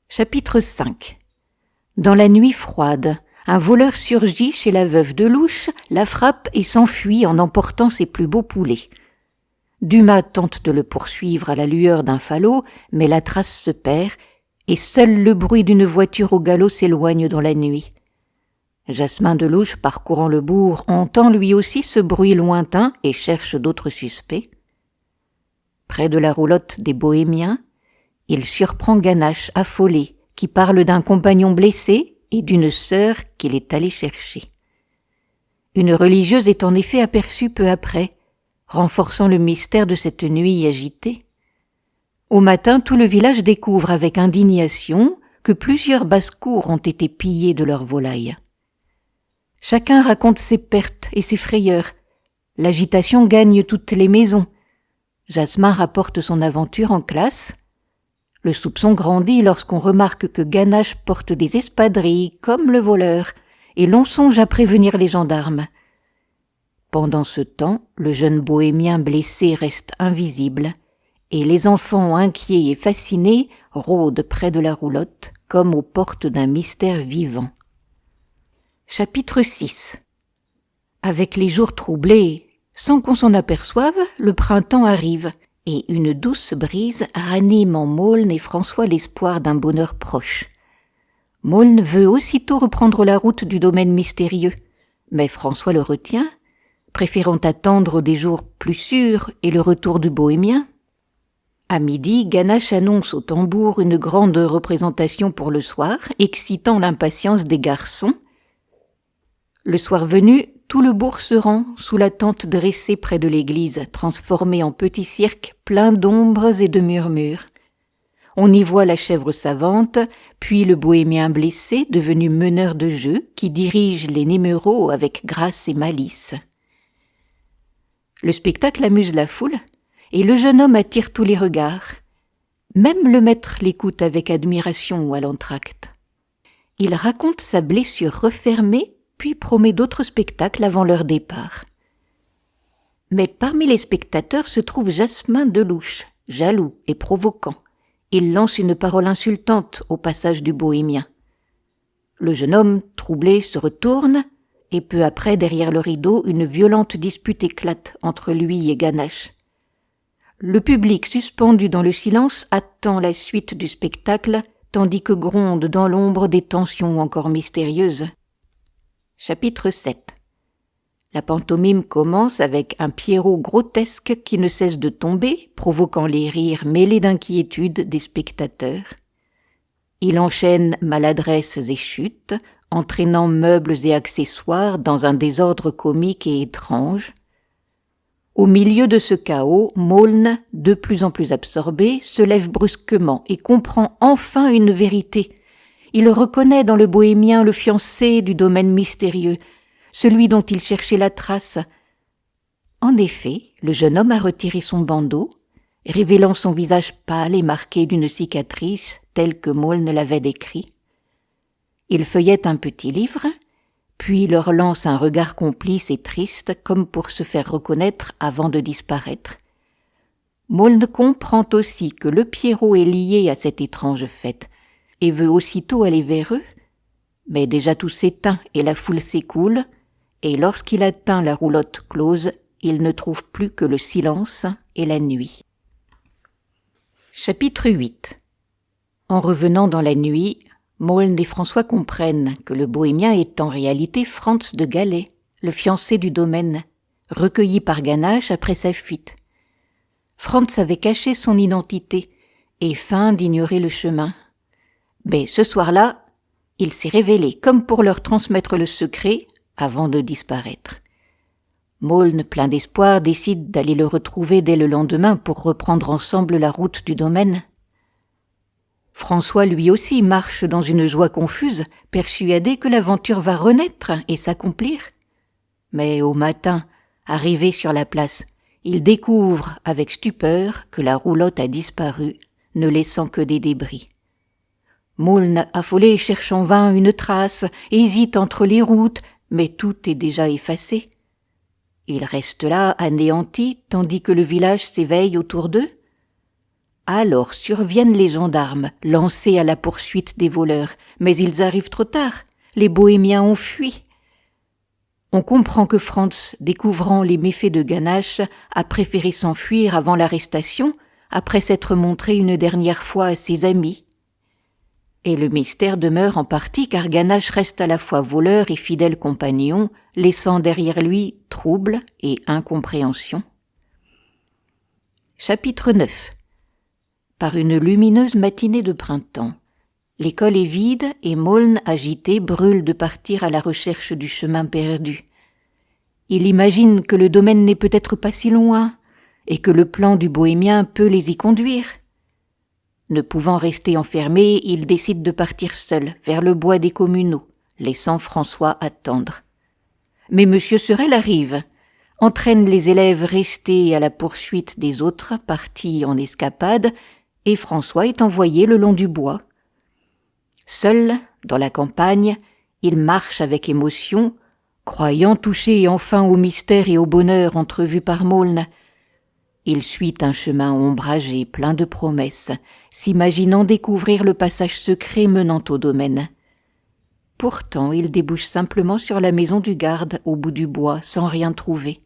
Chapitre 5. Dans la nuit froide, un voleur surgit chez la veuve de Louche, la frappe et s'enfuit en emportant ses plus beaux poulets. Dumas tente de le poursuivre à la lueur d'un falot, mais la trace se perd, et seul le bruit d'une voiture au galop s'éloigne dans la nuit. Jasmin de Louche, parcourant le bourg, entend lui aussi ce bruit lointain et cherche d'autres suspects. Près de la roulotte des Bohémiens, il surprend Ganache, affolé, qui parle d'un compagnon blessé et d'une sœur qu'il est allé chercher. Une religieuse est en effet aperçue peu après, renforçant le mystère de cette nuit agitée. Au matin, tout le village découvre avec indignation que plusieurs basses-cours ont été pillées de leurs volailles. Chacun raconte ses pertes et ses frayeurs. L'agitation gagne toutes les maisons. Jasmin rapporte son aventure en classe. Le soupçon grandit lorsqu'on remarque que Ganache porte des espadrilles comme le voleur, et l'on songe à prévenir les gendarmes. Pendant ce temps, le jeune bohémien blessé reste invisible, et les enfants inquiets et fascinés rôdent près de la roulotte comme aux portes d'un mystère vivant. Chapitre 6. Avec les jours troublés, sans qu'on s'en aperçoive, le printemps arrive, et une douce brise ranime en Moln et François l'espoir d'un bonheur proche. Moln veut aussitôt reprendre la route du domaine mystérieux, mais François le retient, préférant attendre des jours plus sûrs et le retour du bohémien. À midi, Ganache annonce au tambour une grande représentation pour le soir, excitant l'impatience des garçons. Le soir venu, tout le bourg se rend sous la tente dressée près de l'église, transformée en petit cirque plein d'ombres et de murmures. On y voit la chèvre savante, puis le bohémien blessé, devenu meneur de jeu, qui dirige les néméros avec grâce et malice. Le spectacle amuse la foule, et le jeune homme attire tous les regards. Même le maître l'écoute avec admiration ou à l'entracte. Il raconte sa blessure refermée, puis promet d'autres spectacles avant leur départ. Mais parmi les spectateurs se trouve Jasmin de Louche, jaloux et provoquant. Il lance une parole insultante au passage du bohémien. Le jeune homme, troublé, se retourne, et peu après, derrière le rideau, une violente dispute éclate entre lui et Ganache. Le public, suspendu dans le silence, attend la suite du spectacle, tandis que grondent dans l'ombre des tensions encore mystérieuses. Chapitre 7. La pantomime commence avec un Pierrot grotesque qui ne cesse de tomber, provoquant les rires mêlés d'inquiétude des spectateurs. Il enchaîne maladresses et chutes, entraînant meubles et accessoires dans un désordre comique et étrange. Au milieu de ce chaos, Moln, de plus en plus absorbé, se lève brusquement et comprend enfin une vérité. Il reconnaît dans le bohémien le fiancé du domaine mystérieux, celui dont il cherchait la trace. En effet, le jeune homme a retiré son bandeau, révélant son visage pâle et marqué d'une cicatrice telle que Moln l'avait décrit. Il feuillette un petit livre, puis leur lance un regard complice et triste comme pour se faire reconnaître avant de disparaître. Moln comprend aussi que le Pierrot est lié à cette étrange fête et veut aussitôt aller vers eux, mais déjà tout s'éteint et la foule s'écoule, et lorsqu'il atteint la roulotte close, il ne trouve plus que le silence et la nuit. Chapitre 8. En revenant dans la nuit, Maulne et François comprennent que le bohémien est en réalité Franz de Galais, le fiancé du domaine, recueilli par Ganache après sa fuite. Franz avait caché son identité et feint d'ignorer le chemin. Mais ce soir-là, il s'est révélé comme pour leur transmettre le secret avant de disparaître. Maulne, plein d'espoir, décide d'aller le retrouver dès le lendemain pour reprendre ensemble la route du domaine. François lui aussi marche dans une joie confuse, persuadé que l'aventure va renaître et s'accomplir. Mais au matin, arrivé sur la place, il découvre avec stupeur que la roulotte a disparu, ne laissant que des débris. Maulne, affolé, cherche en vain une trace, hésite entre les routes, mais tout est déjà effacé. Il reste là, anéanti, tandis que le village s'éveille autour d'eux. Alors surviennent les gendarmes, lancés à la poursuite des voleurs, mais ils arrivent trop tard, les bohémiens ont fui. On comprend que Franz, découvrant les méfaits de Ganache, a préféré s'enfuir avant l'arrestation, après s'être montré une dernière fois à ses amis. Et le mystère demeure en partie car Ganache reste à la fois voleur et fidèle compagnon, laissant derrière lui trouble et incompréhension. Chapitre 9. Par une lumineuse matinée de printemps, l'école est vide et Maulne, agité, brûle de partir à la recherche du chemin perdu. Il imagine que le domaine n'est peut-être pas si loin et que le plan du bohémien peut les y conduire. Ne pouvant rester enfermé, il décide de partir seul vers le bois des communaux, laissant François attendre. Mais M. Sorel arrive, entraîne les élèves restés à la poursuite des autres partis en escapade, et François est envoyé le long du bois. Seul, dans la campagne, il marche avec émotion, croyant toucher enfin au mystère et au bonheur entrevus par Maulne. Il suit un chemin ombragé, plein de promesses, s'imaginant découvrir le passage secret menant au domaine. Pourtant, il débouche simplement sur la maison du garde, au bout du bois, sans rien trouver.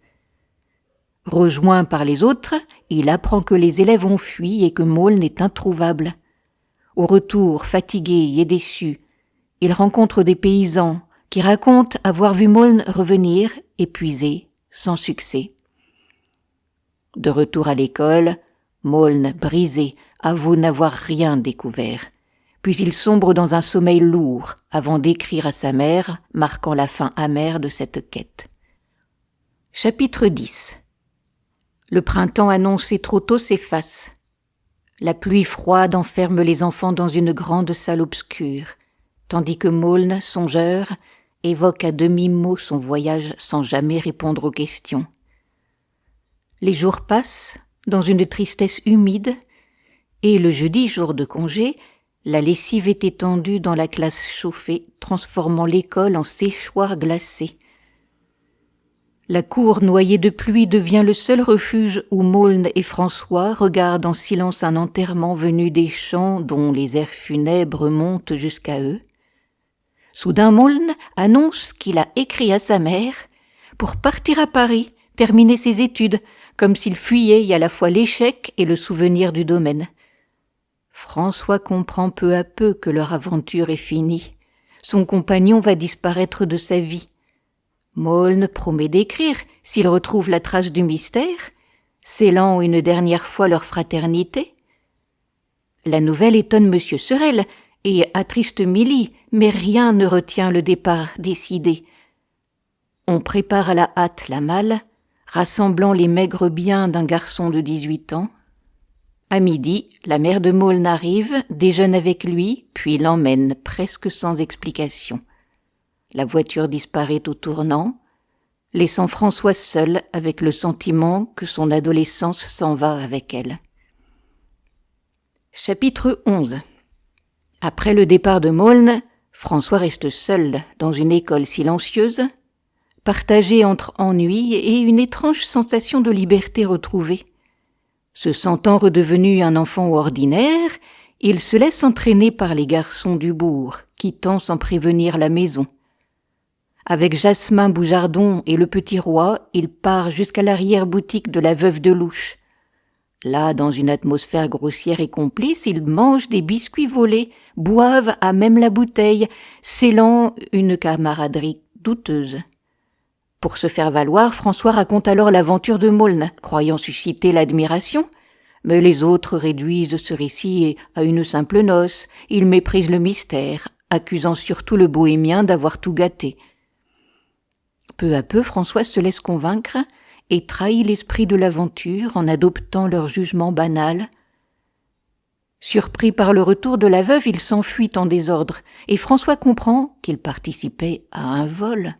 Rejoint par les autres, il apprend que les élèves ont fui et que Maulne est introuvable. Au retour, fatigué et déçu, il rencontre des paysans qui racontent avoir vu Maulne revenir, épuisé, sans succès. De retour à l'école, Maulne, brisé, avoue n'avoir rien découvert. Puis il sombre dans un sommeil lourd avant d'écrire à sa mère, marquant la fin amère de cette quête. Chapitre 10. Le printemps annoncé trop tôt s'efface. La pluie froide enferme les enfants dans une grande salle obscure, tandis que Maulne, songeur, évoque à demi-mot son voyage sans jamais répondre aux questions. Les jours passent dans une tristesse humide, et le jeudi, jour de congé, la lessive est étendue dans la classe chauffée, transformant l'école en séchoir glacé. La cour noyée de pluie devient le seul refuge où Maulne et François regardent en silence un enterrement venu des champs dont les airs funèbres montent jusqu'à eux. Soudain Maulne annonce qu'il a écrit à sa mère pour partir à Paris, terminer ses études, comme s'il fuyait à la fois l'échec et le souvenir du domaine. François comprend peu à peu que leur aventure est finie. Son compagnon va disparaître de sa vie. Maulne promet d'écrire s'il retrouve la trace du mystère, scellant une dernière fois leur fraternité. La nouvelle étonne M. Sorel et attriste Milly, mais rien ne retient le départ décidé. On prépare à la hâte la malle, rassemblant les maigres biens d'un garçon de 18 ans. À midi, la mère de Maulne arrive, déjeune avec lui, puis l'emmène presque sans explication. La voiture disparaît au tournant, laissant François seul avec le sentiment que son adolescence s'en va avec elle. Chapitre 11. Après le départ de Maulne, François reste seul dans une école silencieuse, partagé entre ennui et une étrange sensation de liberté retrouvée. Se sentant redevenu un enfant ordinaire, il se laisse entraîner par les garçons du bourg, quittant sans prévenir la maison. Avec Jasmin Boujardon et le petit roi, il part jusqu'à l'arrière-boutique de la veuve de Louche. Là, dans une atmosphère grossière et complice, ils mangent des biscuits volés, boivent à même la bouteille, scellant une camaraderie douteuse. Pour se faire valoir, François raconte alors l'aventure de Maulne, croyant susciter l'admiration. Mais les autres réduisent ce récit à une simple noce. Ils méprisent le mystère, accusant surtout le bohémien d'avoir tout gâté. Peu à peu, François se laisse convaincre et trahit l'esprit de l'aventure en adoptant leur jugement banal. Surpris par le retour de la veuve, il s'enfuit en désordre, et François comprend qu'il participait à un vol.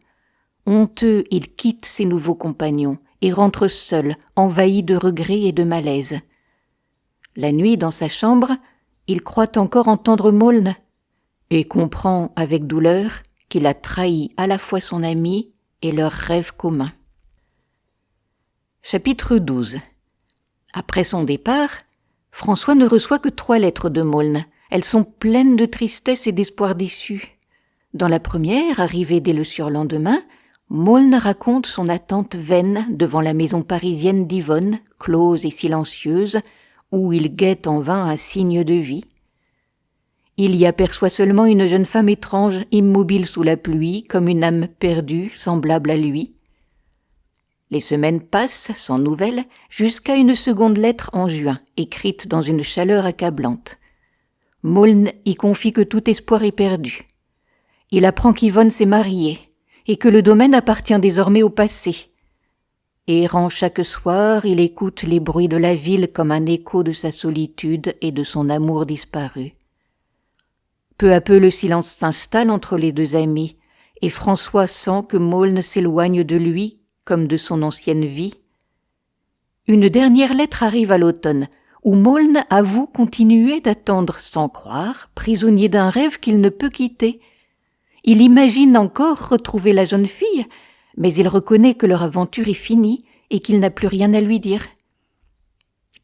Honteux, il quitte ses nouveaux compagnons et rentre seul, envahi de regrets et de malaise. La nuit, dans sa chambre, il croit encore entendre Maulne, et comprend avec douleur qu'il a trahi à la fois son ami et leur rêve commun. Chapitre 12. Après son départ, François ne reçoit que 3 lettres de Maulne. Elles sont pleines de tristesse et d'espoir déçu. Dans la première, arrivée dès le surlendemain, Maulne raconte son attente vaine devant la maison parisienne d'Yvonne, close et silencieuse, où il guette en vain un signe de vie. Il y aperçoit seulement une jeune femme étrange, immobile sous la pluie, comme une âme perdue, semblable à lui. Les semaines passent, sans nouvelles, jusqu'à une seconde lettre en juin, écrite dans une chaleur accablante. Maulne y confie que tout espoir est perdu. Il apprend qu'Yvonne s'est mariée, et que le domaine appartient désormais au passé. Errant chaque soir, il écoute les bruits de la ville comme un écho de sa solitude et de son amour disparu. Peu à peu, le silence s'installe entre les deux amis, et François sent que Maulne s'éloigne de lui, comme de son ancienne vie. Une dernière lettre arrive à l'automne, où Maulne avoue continuer d'attendre sans croire, prisonnier d'un rêve qu'il ne peut quitter. Il imagine encore retrouver la jeune fille, mais il reconnaît que leur aventure est finie et qu'il n'a plus rien à lui dire.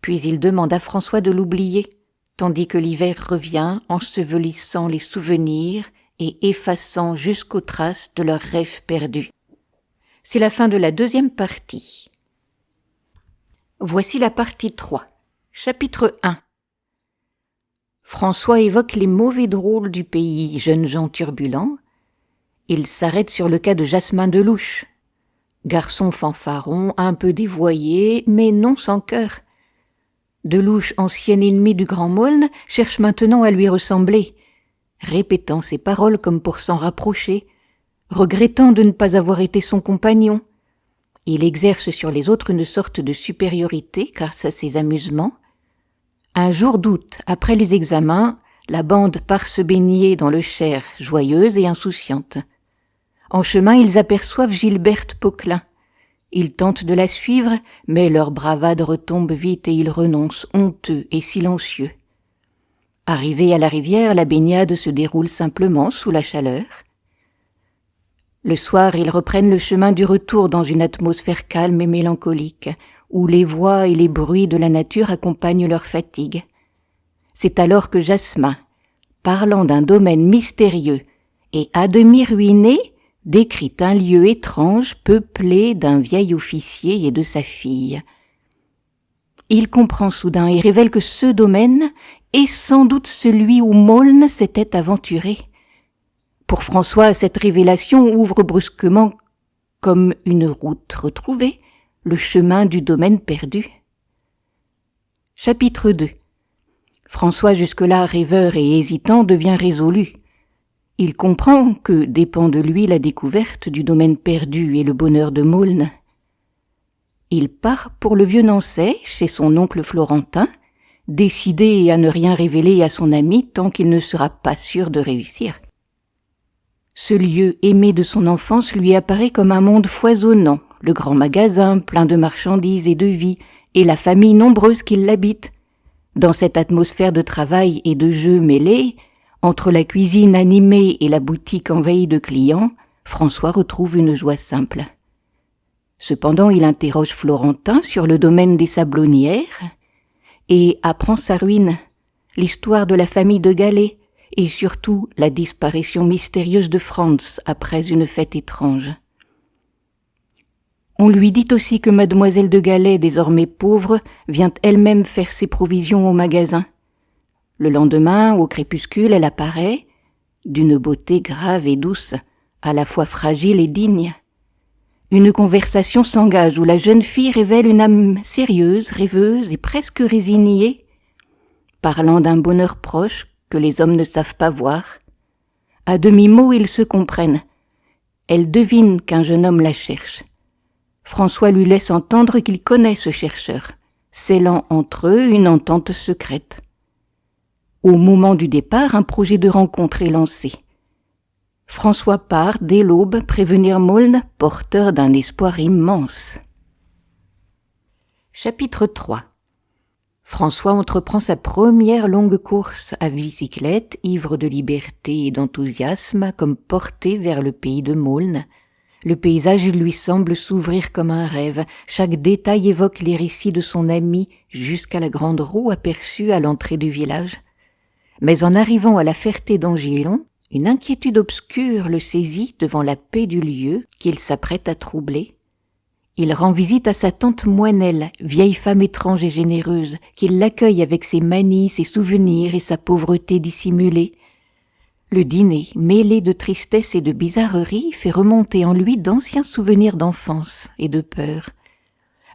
Puis il demande à François de l'oublier, tandis que l'hiver revient, ensevelissant les souvenirs et effaçant jusqu'aux traces de leurs rêves perdus. C'est la fin de la 2e partie. Voici la partie 3. Chapitre 1. François évoque les mauvais drôles du pays, jeunes gens turbulents. Il s'arrête sur le cas de Jasmin de Louche. Garçon fanfaron, un peu dévoyé, mais non sans cœur. De Louche, ancien ennemi du grand Maulne, cherche maintenant à lui ressembler, répétant ses paroles comme pour s'en rapprocher, regrettant de ne pas avoir été son compagnon. Il exerce sur les autres une sorte de supériorité grâce à ses amusements. Un jour d'août, après les examens, la bande part se baigner dans le Cher, joyeuse et insouciante. En chemin, ils aperçoivent Gilberte Poquelin. Ils tentent de la suivre, mais leur bravade retombe vite et ils renoncent, honteux et silencieux. Arrivés à la rivière, la baignade se déroule simplement sous la chaleur. Le soir, ils reprennent le chemin du retour dans une atmosphère calme et mélancolique, où les voix et les bruits de la nature accompagnent leur fatigue. C'est alors que Jasmin, parlant d'un domaine mystérieux et à demi ruiné, décrit un lieu étrange peuplé d'un vieil officier et de sa fille. Il comprend soudain et révèle que ce domaine est sans doute celui où Maulne s'était aventuré. Pour François, cette révélation ouvre brusquement, comme une route retrouvée, le chemin du domaine perdu. Chapitre 2. François, jusque-là rêveur et hésitant, devient résolu. Il comprend que dépend de lui la découverte du domaine perdu et le bonheur de Maulne. Il part pour le vieux Nançay, chez son oncle Florentin, décidé à ne rien révéler à son ami tant qu'il ne sera pas sûr de réussir. Ce lieu aimé de son enfance lui apparaît comme un monde foisonnant, le grand magasin plein de marchandises et de vie, et la famille nombreuse qui l'habite. Dans cette atmosphère de travail et de jeux mêlés, entre la cuisine animée et la boutique envahie de clients, François retrouve une joie simple. Cependant, il interroge Florentin sur le domaine des Sablonnières et apprend sa ruine, l'histoire de la famille de Gallet et surtout la disparition mystérieuse de Franz après une fête étrange. On lui dit aussi que mademoiselle de Galais, désormais pauvre, vient elle-même faire ses provisions au magasin. Le lendemain, au crépuscule, elle apparaît, d'une beauté grave et douce, à la fois fragile et digne. Une conversation s'engage où la jeune fille révèle une âme sérieuse, rêveuse et presque résignée, parlant d'un bonheur proche que les hommes ne savent pas voir. À demi-mot, ils se comprennent. Elle devine qu'un jeune homme la cherche. François lui laisse entendre qu'il connaît ce chercheur, scellant entre eux une entente secrète. Au moment du départ, un projet de rencontre est lancé. François part, dès l'aube, prévenir Maulne, porteur d'un espoir immense. Chapitre 3. François entreprend sa première longue course à bicyclette, ivre de liberté et d'enthousiasme, comme porté vers le pays de Maulne. Le paysage lui semble s'ouvrir comme un rêve. Chaque détail évoque les récits de son ami jusqu'à la grande roue aperçue à l'entrée du village. Mais en arrivant à la Ferté d'Angillon, une inquiétude obscure le saisit devant la paix du lieu qu'il s'apprête à troubler. Il rend visite à sa tante Moinelle, vieille femme étrange et généreuse, qui l'accueille avec ses manies, ses souvenirs et sa pauvreté dissimulée. Le dîner, mêlé de tristesse et de bizarrerie, fait remonter en lui d'anciens souvenirs d'enfance et de peur.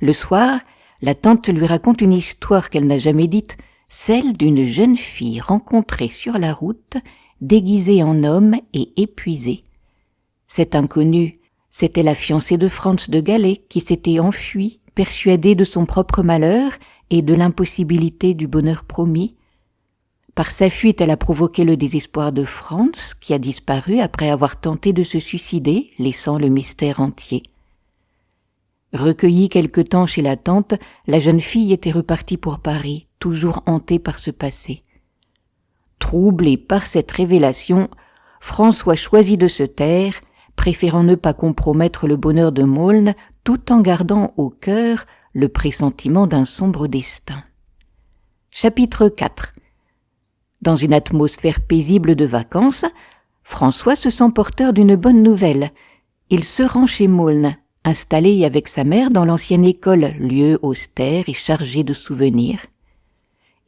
Le soir, la tante lui raconte une histoire qu'elle n'a jamais dite, celle d'une jeune fille rencontrée sur la route, déguisée en homme et épuisée. Cette inconnue, c'était la fiancée de Franz de Galais qui s'était enfuie, persuadée de son propre malheur et de l'impossibilité du bonheur promis. Par sa fuite, elle a provoqué le désespoir de Franz, qui a disparu après avoir tenté de se suicider, laissant le mystère entier. Recueillie quelque temps chez la tante, la jeune fille était repartie pour Paris, toujours hantée par ce passé. Troublé par cette révélation, François choisit de se taire, préférant ne pas compromettre le bonheur de Maulne, tout en gardant au cœur le pressentiment d'un sombre destin. Chapitre 4. Dans une atmosphère paisible de vacances, François se sent porteur d'une bonne nouvelle. Il se rend chez Maulne, installé avec sa mère dans l'ancienne école, lieu austère et chargé de souvenirs.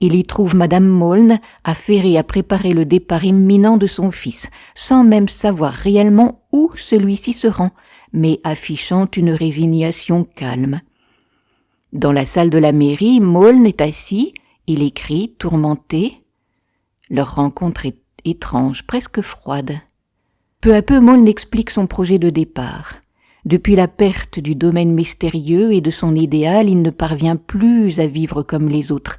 Il y trouve Madame Maulne, affairée à préparer le départ imminent de son fils, sans même savoir réellement où celui-ci se rend, mais affichant une résignation calme. Dans la salle de la mairie, Maulne est assis, il écrit, tourmenté. Leur rencontre est étrange, presque froide. Peu à peu, Maulne explique son projet de départ. Depuis la perte du domaine mystérieux et de son idéal, il ne parvient plus à vivre comme les autres.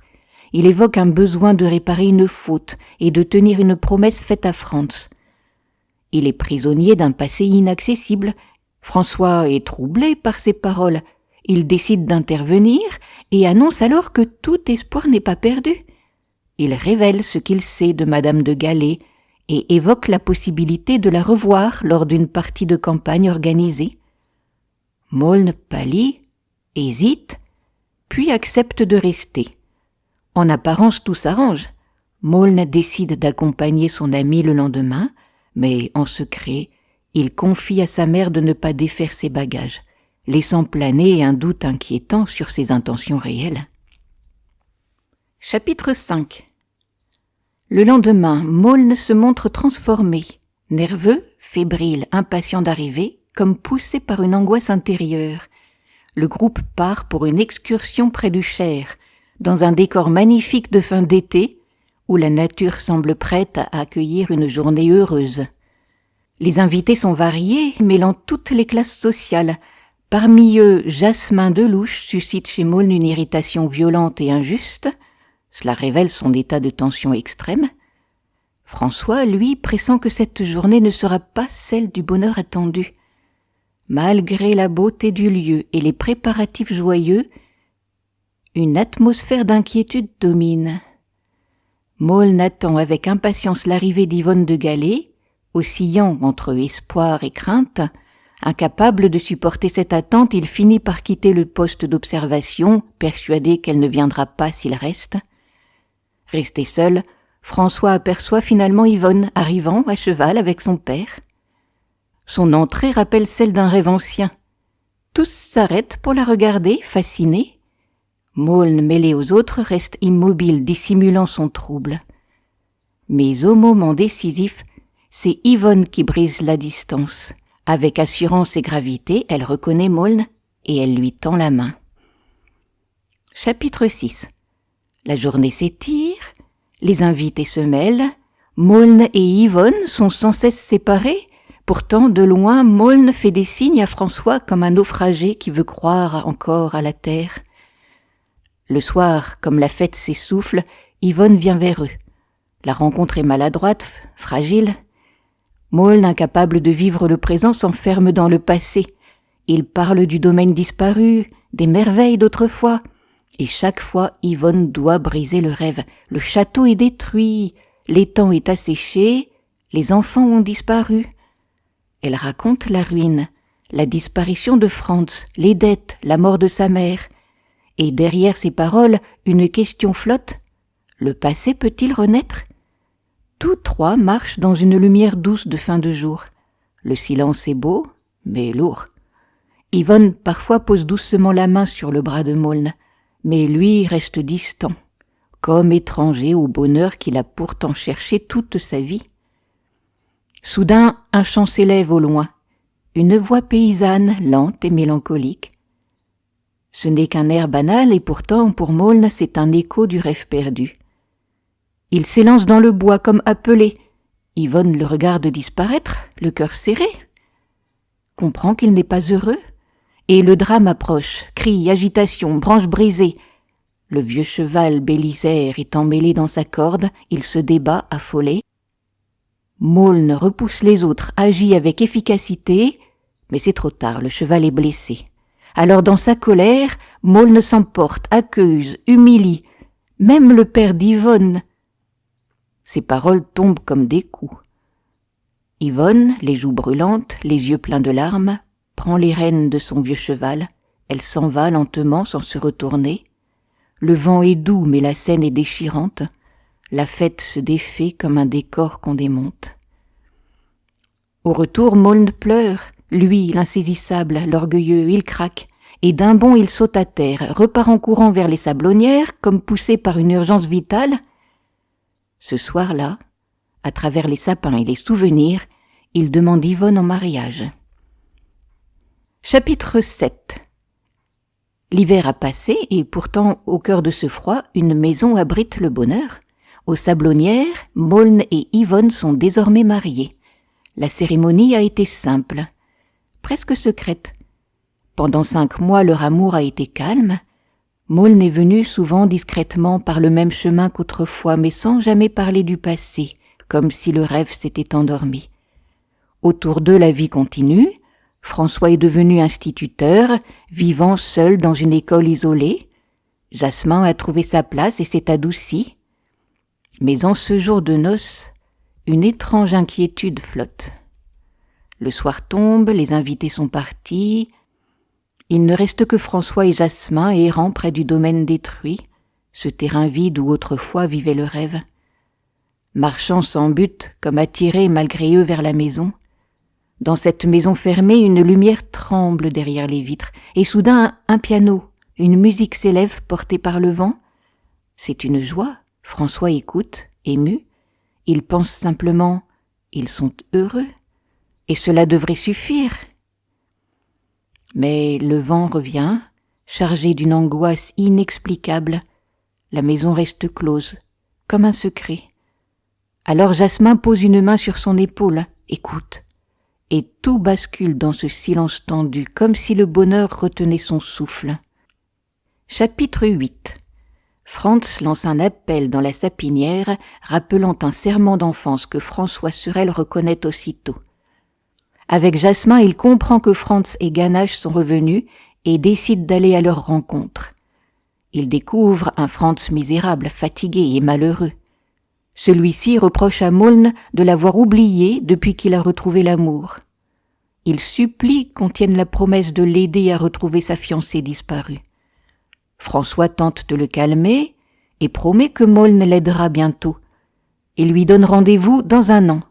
Il évoque un besoin de réparer une faute et de tenir une promesse faite à Franz. Il est prisonnier d'un passé inaccessible. François est troublé par ces paroles. Il décide d'intervenir et annonce alors que tout espoir n'est pas perdu. Il révèle ce qu'il sait de Madame de Galais et évoque la possibilité de la revoir lors d'une partie de campagne organisée. Maulne pâlit, hésite, puis accepte de rester. En apparence, tout s'arrange. Maulne décide d'accompagner son ami le lendemain, mais en secret, il confie à sa mère de ne pas défaire ses bagages, laissant planer un doute inquiétant sur ses intentions réelles. Chapitre 5. Le lendemain, Maulne se montre transformé, nerveux, fébrile, impatient d'arriver, comme poussé par une angoisse intérieure. Le groupe part pour une excursion près du Cher, dans un décor magnifique de fin d'été, où la nature semble prête à accueillir une journée heureuse. Les invités sont variés, mêlant toutes les classes sociales. Parmi eux, Jasmin Delouche suscite chez Maulne une irritation violente et injuste. Cela révèle son état de tension extrême. François, lui, pressent que cette journée ne sera pas celle du bonheur attendu. Malgré la beauté du lieu et les préparatifs joyeux, une atmosphère d'inquiétude domine. Maulne attend avec impatience l'arrivée d'Yvonne de Galais, oscillant entre espoir et crainte. Incapable de supporter cette attente, il finit par quitter le poste d'observation, persuadé qu'elle ne viendra pas s'il reste. Resté seul, François aperçoit finalement Yvonne arrivant à cheval avec son père. Son entrée rappelle celle d'un rêve ancien. Tous s'arrêtent pour la regarder, fascinés. Maulne, mêlé aux autres, reste immobile, dissimulant son trouble. Mais au moment décisif, c'est Yvonne qui brise la distance. Avec assurance et gravité, elle reconnaît Maulne et elle lui tend la main. Chapitre 6. La journée s'étire, les invités se mêlent, Maulne et Yvonne sont sans cesse séparés. Pourtant, de loin, Maulne fait des signes à François comme un naufragé qui veut croire encore à la terre. Le soir, comme la fête s'essouffle, Yvonne vient vers eux. La rencontre est maladroite, fragile. Maulne, incapable de vivre le présent, s'enferme dans le passé. Il parle du domaine disparu, des merveilles d'autrefois. Et chaque fois, Yvonne doit briser le rêve. Le château est détruit, l'étang est asséché, les enfants ont disparu. Elle raconte la ruine, la disparition de Franz, les dettes, la mort de sa mère. Et derrière ces paroles, une question flotte. Le passé peut-il renaître ? Tous trois marchent dans une lumière douce de fin de jour. Le silence est beau, mais lourd. Yvonne parfois pose doucement la main sur le bras de Maulne, mais lui reste distant, comme étranger au bonheur qu'il a pourtant cherché toute sa vie. Soudain, un chant s'élève au loin, une voix paysanne, lente et mélancolique. Ce n'est qu'un air banal et pourtant, pour Maulne, c'est un écho du rêve perdu. Il s'élance dans le bois comme appelé. Yvonne le regarde disparaître, le cœur serré. Comprend qu'il n'est pas heureux. Et le drame approche, cris, agitation, branches brisées. Le vieux cheval Bélisaire est emmêlé dans sa corde, il se débat affolé. Maulne repousse les autres, agit avec efficacité, mais c'est trop tard, le cheval est blessé. Alors dans sa colère, Maulne s'emporte, accuse, humilie, même le père d'Yvonne. Ses paroles tombent comme des coups. Yvonne, les joues brûlantes, les yeux pleins de larmes, prend les rênes de son vieux cheval. Elle s'en va lentement sans se retourner. Le vent est doux, mais la scène est déchirante. La fête se défait comme un décor qu'on démonte. Au retour, Maulne pleure. Lui, l'insaisissable, l'orgueilleux, il craque. Et d'un bond, il saute à terre, repart en courant vers les sablonnières, comme poussé par une urgence vitale. Ce soir-là, à travers les sapins et les souvenirs, il demande Yvonne en mariage. Chapitre 7. L'hiver a passé et pourtant, au cœur de ce froid, une maison abrite le bonheur. Aux sablonnières, Maulne et Yvonne sont désormais mariés. La cérémonie a été simple, presque secrète. Pendant 5 mois, leur amour a été calme. Maulne est venu souvent discrètement par le même chemin qu'autrefois, mais sans jamais parler du passé, comme si le rêve s'était endormi. Autour d'eux, la vie continue. François est devenu instituteur, vivant seul dans une école isolée. Jasmin a trouvé sa place et s'est adouci. Mais en ce jour de noces, une étrange inquiétude flotte. Le soir tombe, les invités sont partis. Il ne reste que François et Jasmin errant près du domaine détruit, ce terrain vide où autrefois vivait le rêve. Marchant sans but, comme attirés malgré eux vers la maison. Dans cette maison fermée, une lumière tremble derrière les vitres, et soudain un piano, une musique s'élève portée par le vent. C'est une joie. François écoute, ému. Il pense simplement « Ils sont heureux » et cela devrait suffire. Mais le vent revient, chargé d'une angoisse inexplicable. La maison reste close, comme un secret. Alors Jasmin pose une main sur son épaule, écoute. Et tout bascule dans ce silence tendu, comme si le bonheur retenait son souffle. Chapitre 8. Franz lance un appel dans la sapinière, rappelant un serment d'enfance que François Surel reconnaît aussitôt. Avec Jasmin, il comprend que Franz et Ganache sont revenus et décide d'aller à leur rencontre. Il découvre un Franz misérable, fatigué et malheureux. Celui-ci reproche à Maulne de l'avoir oublié depuis qu'il a retrouvé l'amour. Il supplie qu'on tienne la promesse de l'aider à retrouver sa fiancée disparue. François tente de le calmer et promet que Maulne l'aidera bientôt. et lui donne rendez-vous dans un an,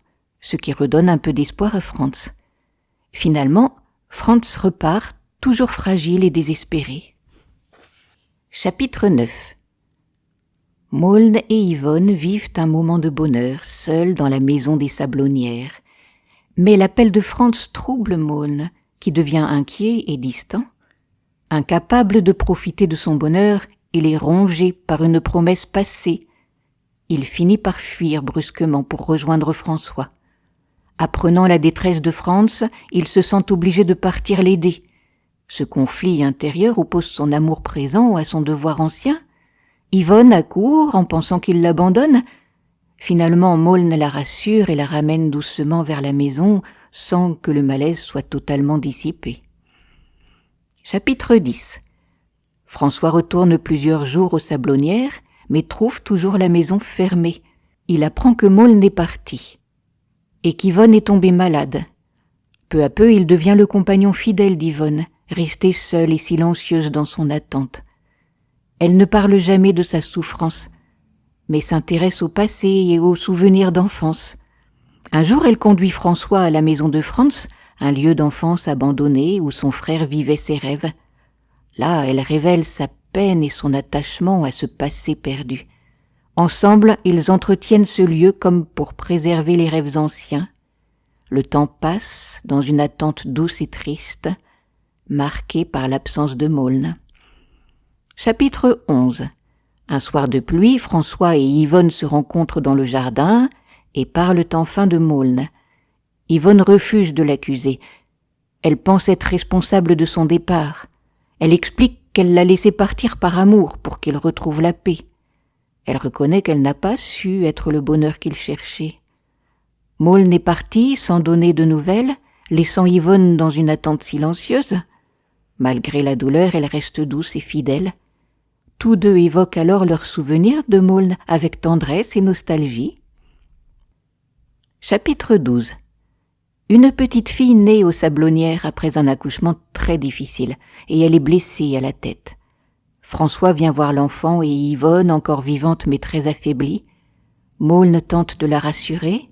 ce qui redonne un peu d'espoir à Franz. Finalement, Franz repart, toujours fragile et désespéré. Chapitre 9. Maulne et Yvonne vivent un moment de bonheur, seuls dans la maison des Sablonnières. Mais l'appel de Franz trouble Maulne, qui devient inquiet et distant. Incapable de profiter de son bonheur, il est rongé par une promesse passée. Il finit par fuir brusquement pour rejoindre François. Apprenant la détresse de Franz, il se sent obligé de partir l'aider. Ce conflit intérieur oppose son amour présent à son devoir ancien. Yvonne accourt en pensant qu'il l'abandonne. Finalement, Maulne la rassure et la ramène doucement vers la maison sans que le malaise soit totalement dissipé. Chapitre 10. François retourne plusieurs jours aux Sablonnières, mais trouve toujours la maison fermée. Il apprend que Maulne est parti et qu'Yvonne est tombée malade. Peu à peu, il devient le compagnon fidèle d'Yvonne, restée seule et silencieuse dans son attente. Elle ne parle jamais de sa souffrance, mais s'intéresse au passé et aux souvenirs d'enfance. Un jour, elle conduit François à la maison de Franz, un lieu d'enfance abandonné où son frère vivait ses rêves. Là, elle révèle sa peine et son attachement à ce passé perdu. Ensemble, ils entretiennent ce lieu comme pour préserver les rêves anciens. Le temps passe dans une attente douce et triste, marquée par l'absence de Maulne. Chapitre 11. Un soir de pluie, François et Yvonne se rencontrent dans le jardin et parlent enfin de Maulne. Yvonne refuse de l'accuser. Elle pense être responsable de son départ. Elle explique qu'elle l'a laissé partir par amour pour qu'il retrouve la paix. Elle reconnaît qu'elle n'a pas su être le bonheur qu'il cherchait. Maulne est parti sans donner de nouvelles, laissant Yvonne dans une attente silencieuse. Malgré la douleur, elle reste douce et fidèle. Tous deux évoquent alors leurs souvenirs de Maulne avec tendresse et nostalgie. Chapitre 12. Une petite fille naît aux Sablonnières après un accouchement très difficile, et elle est blessée à la tête. François vient voir l'enfant et Yvonne, encore vivante mais très affaiblie. Maulne tente de la rassurer.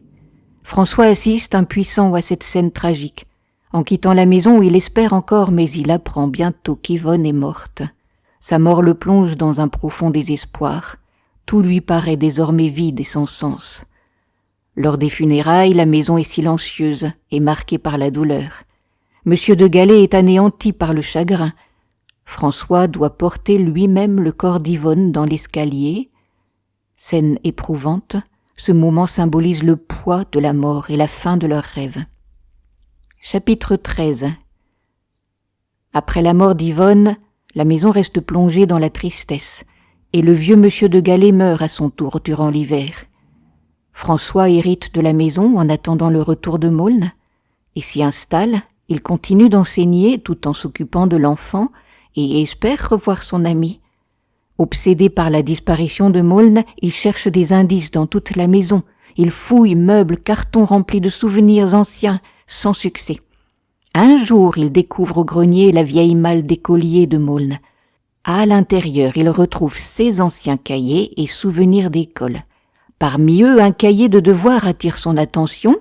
François assiste impuissant à cette scène tragique. En quittant la maison où il espère encore, mais il apprend bientôt qu'Yvonne est morte. Sa mort le plonge dans un profond désespoir. Tout lui paraît désormais vide et sans sens. Lors des funérailles, la maison est silencieuse et marquée par la douleur. Monsieur de Galais est anéanti par le chagrin. François doit porter lui-même le corps d'Yvonne dans l'escalier. Scène éprouvante, ce moment symbolise le poids de la mort et la fin de leurs rêves. Chapitre 13. Après la mort d'Yvonne, la maison reste plongée dans la tristesse, et le vieux monsieur de Galais meurt à son tour durant l'hiver. François hérite de la maison en attendant le retour de Maulne, et s'y installe. Il continue d'enseigner tout en s'occupant de l'enfant et espère revoir son ami. Obsédé par la disparition de Maulne, il cherche des indices dans toute la maison. Il fouille meubles, cartons remplis de souvenirs anciens, sans succès. Un jour, il découvre au grenier la vieille malle d'écolier de Maulne. À l'intérieur, il retrouve ses anciens cahiers et souvenirs d'école. Parmi eux, un cahier de devoirs attire son attention.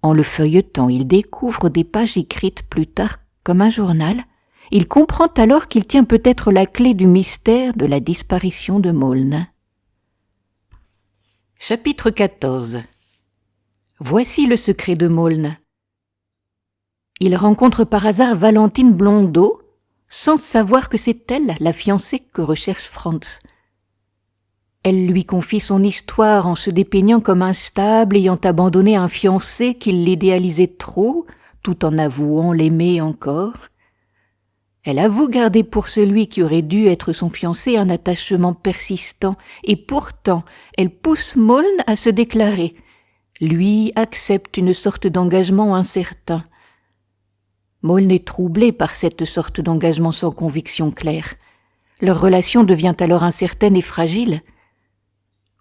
En le feuilletant, il découvre des pages écrites plus tard comme un journal. Il comprend alors qu'il tient peut-être la clé du mystère de la disparition de Maulne. Chapitre 14. Voici le secret de Maulne. Il rencontre par hasard Valentine Blondeau, sans savoir que c'est elle, la fiancée que recherche Franz. Elle lui confie son histoire en se dépeignant comme instable, ayant abandonné un fiancé qui l'idéalisait trop, tout en avouant l'aimer encore. Elle avoue garder pour celui qui aurait dû être son fiancé un attachement persistant, et pourtant elle pousse Maulne à se déclarer. Lui accepte une sorte d'engagement incertain. Maulne est troublé par cette sorte d'engagement sans conviction claire. Leur relation devient alors incertaine et fragile.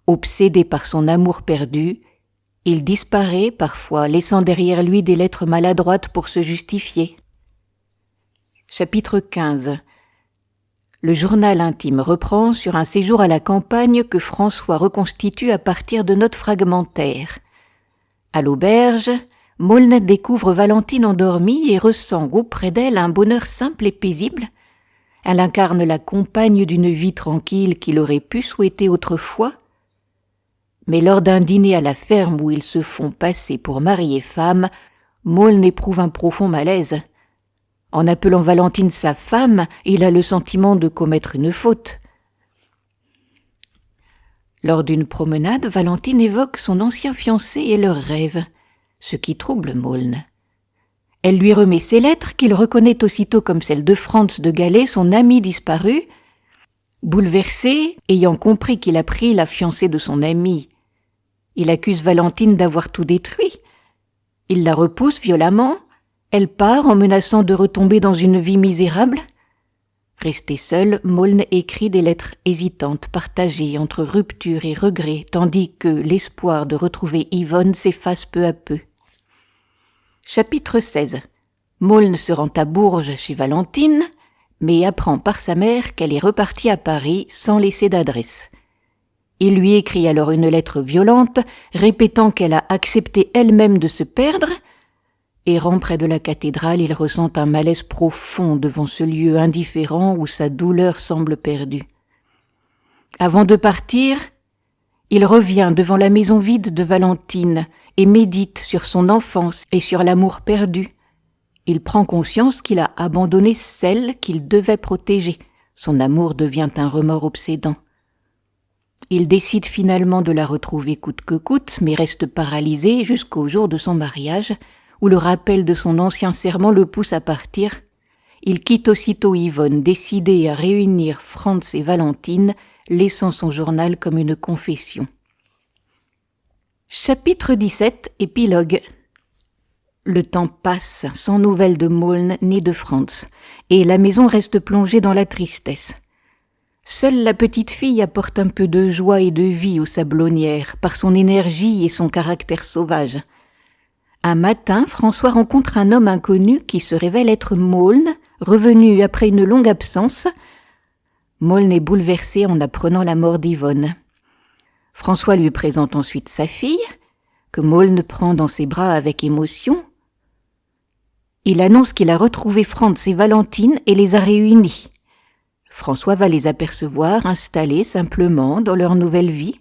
Obsédé par son amour perdu, il disparaît parfois, laissant derrière lui des lettres maladroites pour se justifier. Chapitre 15. Le journal intime reprend sur un séjour à la campagne que François reconstitue à partir de notes fragmentaires. À l'auberge, Maulne découvre Valentine endormie et ressent auprès d'elle un bonheur simple et paisible. Elle incarne la compagne d'une vie tranquille qu'il aurait pu souhaiter autrefois. Mais lors d'un dîner à la ferme où ils se font passer pour mari et femme, Maulne éprouve un profond malaise. En appelant Valentine sa femme, il a le sentiment de commettre une faute. Lors d'une promenade, Valentine évoque son ancien fiancé et leurs rêves, ce qui trouble Maulne. Elle lui remet ses lettres qu'il reconnaît aussitôt comme celles de Franz de Galais, son ami disparu. Bouleversé, ayant compris qu'il a pris la fiancée de son ami, il accuse Valentine d'avoir tout détruit. Il la repousse violemment. Elle part en menaçant de retomber dans une vie misérable. Resté seul, Maulne écrit des lettres hésitantes, partagées entre rupture et regret, tandis que l'espoir de retrouver Yvonne s'efface peu à peu. Chapitre 16. Maulne se rend à Bourges chez Valentine, mais apprend par sa mère qu'elle est repartie à Paris sans laisser d'adresse. Il lui écrit alors une lettre violente, répétant qu'elle a accepté elle-même de se perdre. Errant près de la cathédrale, il ressent un malaise profond devant ce lieu indifférent où sa douleur semble perdue. Avant de partir, il revient devant la maison vide de Valentine et médite sur son enfance et sur l'amour perdu. Il prend conscience qu'il a abandonné celle qu'il devait protéger. Son amour devient un remords obsédant. Il décide finalement de la retrouver coûte que coûte, mais reste paralysé jusqu'au jour de son mariage, où le rappel de son ancien serment le pousse à partir. Il quitte aussitôt Yvonne, décidé à réunir Franz et Valentine, laissant son journal comme une confession. Chapitre 17. Épilogue. Le temps passe, sans nouvelles de Maulne ni de Franz, et la maison reste plongée dans la tristesse. Seule la petite fille apporte un peu de joie et de vie aux sablonnières, par son énergie et son caractère sauvage. Un matin, François rencontre un homme inconnu qui se révèle être Maulne, revenu après une longue absence. Maulne est bouleversé en apprenant la mort d'Yvonne. François lui présente ensuite sa fille, que Maulne prend dans ses bras avec émotion. Il annonce qu'il a retrouvé Franz et Valentine et les a réunis. François va les apercevoir installés simplement dans leur nouvelle vie.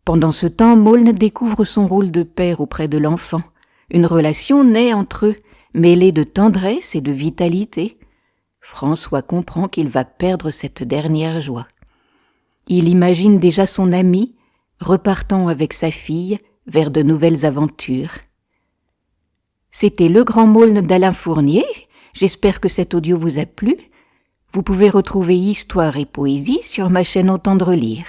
Pendant ce temps, Maulne découvre son rôle de père auprès de l'enfant. Une relation naît entre eux, mêlée de tendresse et de vitalité. François comprend qu'il va perdre cette dernière joie. Il imagine déjà son ami, repartant avec sa fille vers de nouvelles aventures. C'était Le Grand Maulne d'Alain Fournier. J'espère que cet audio vous a plu. Vous pouvez retrouver Histoire et Poésie sur ma chaîne Entendre lire.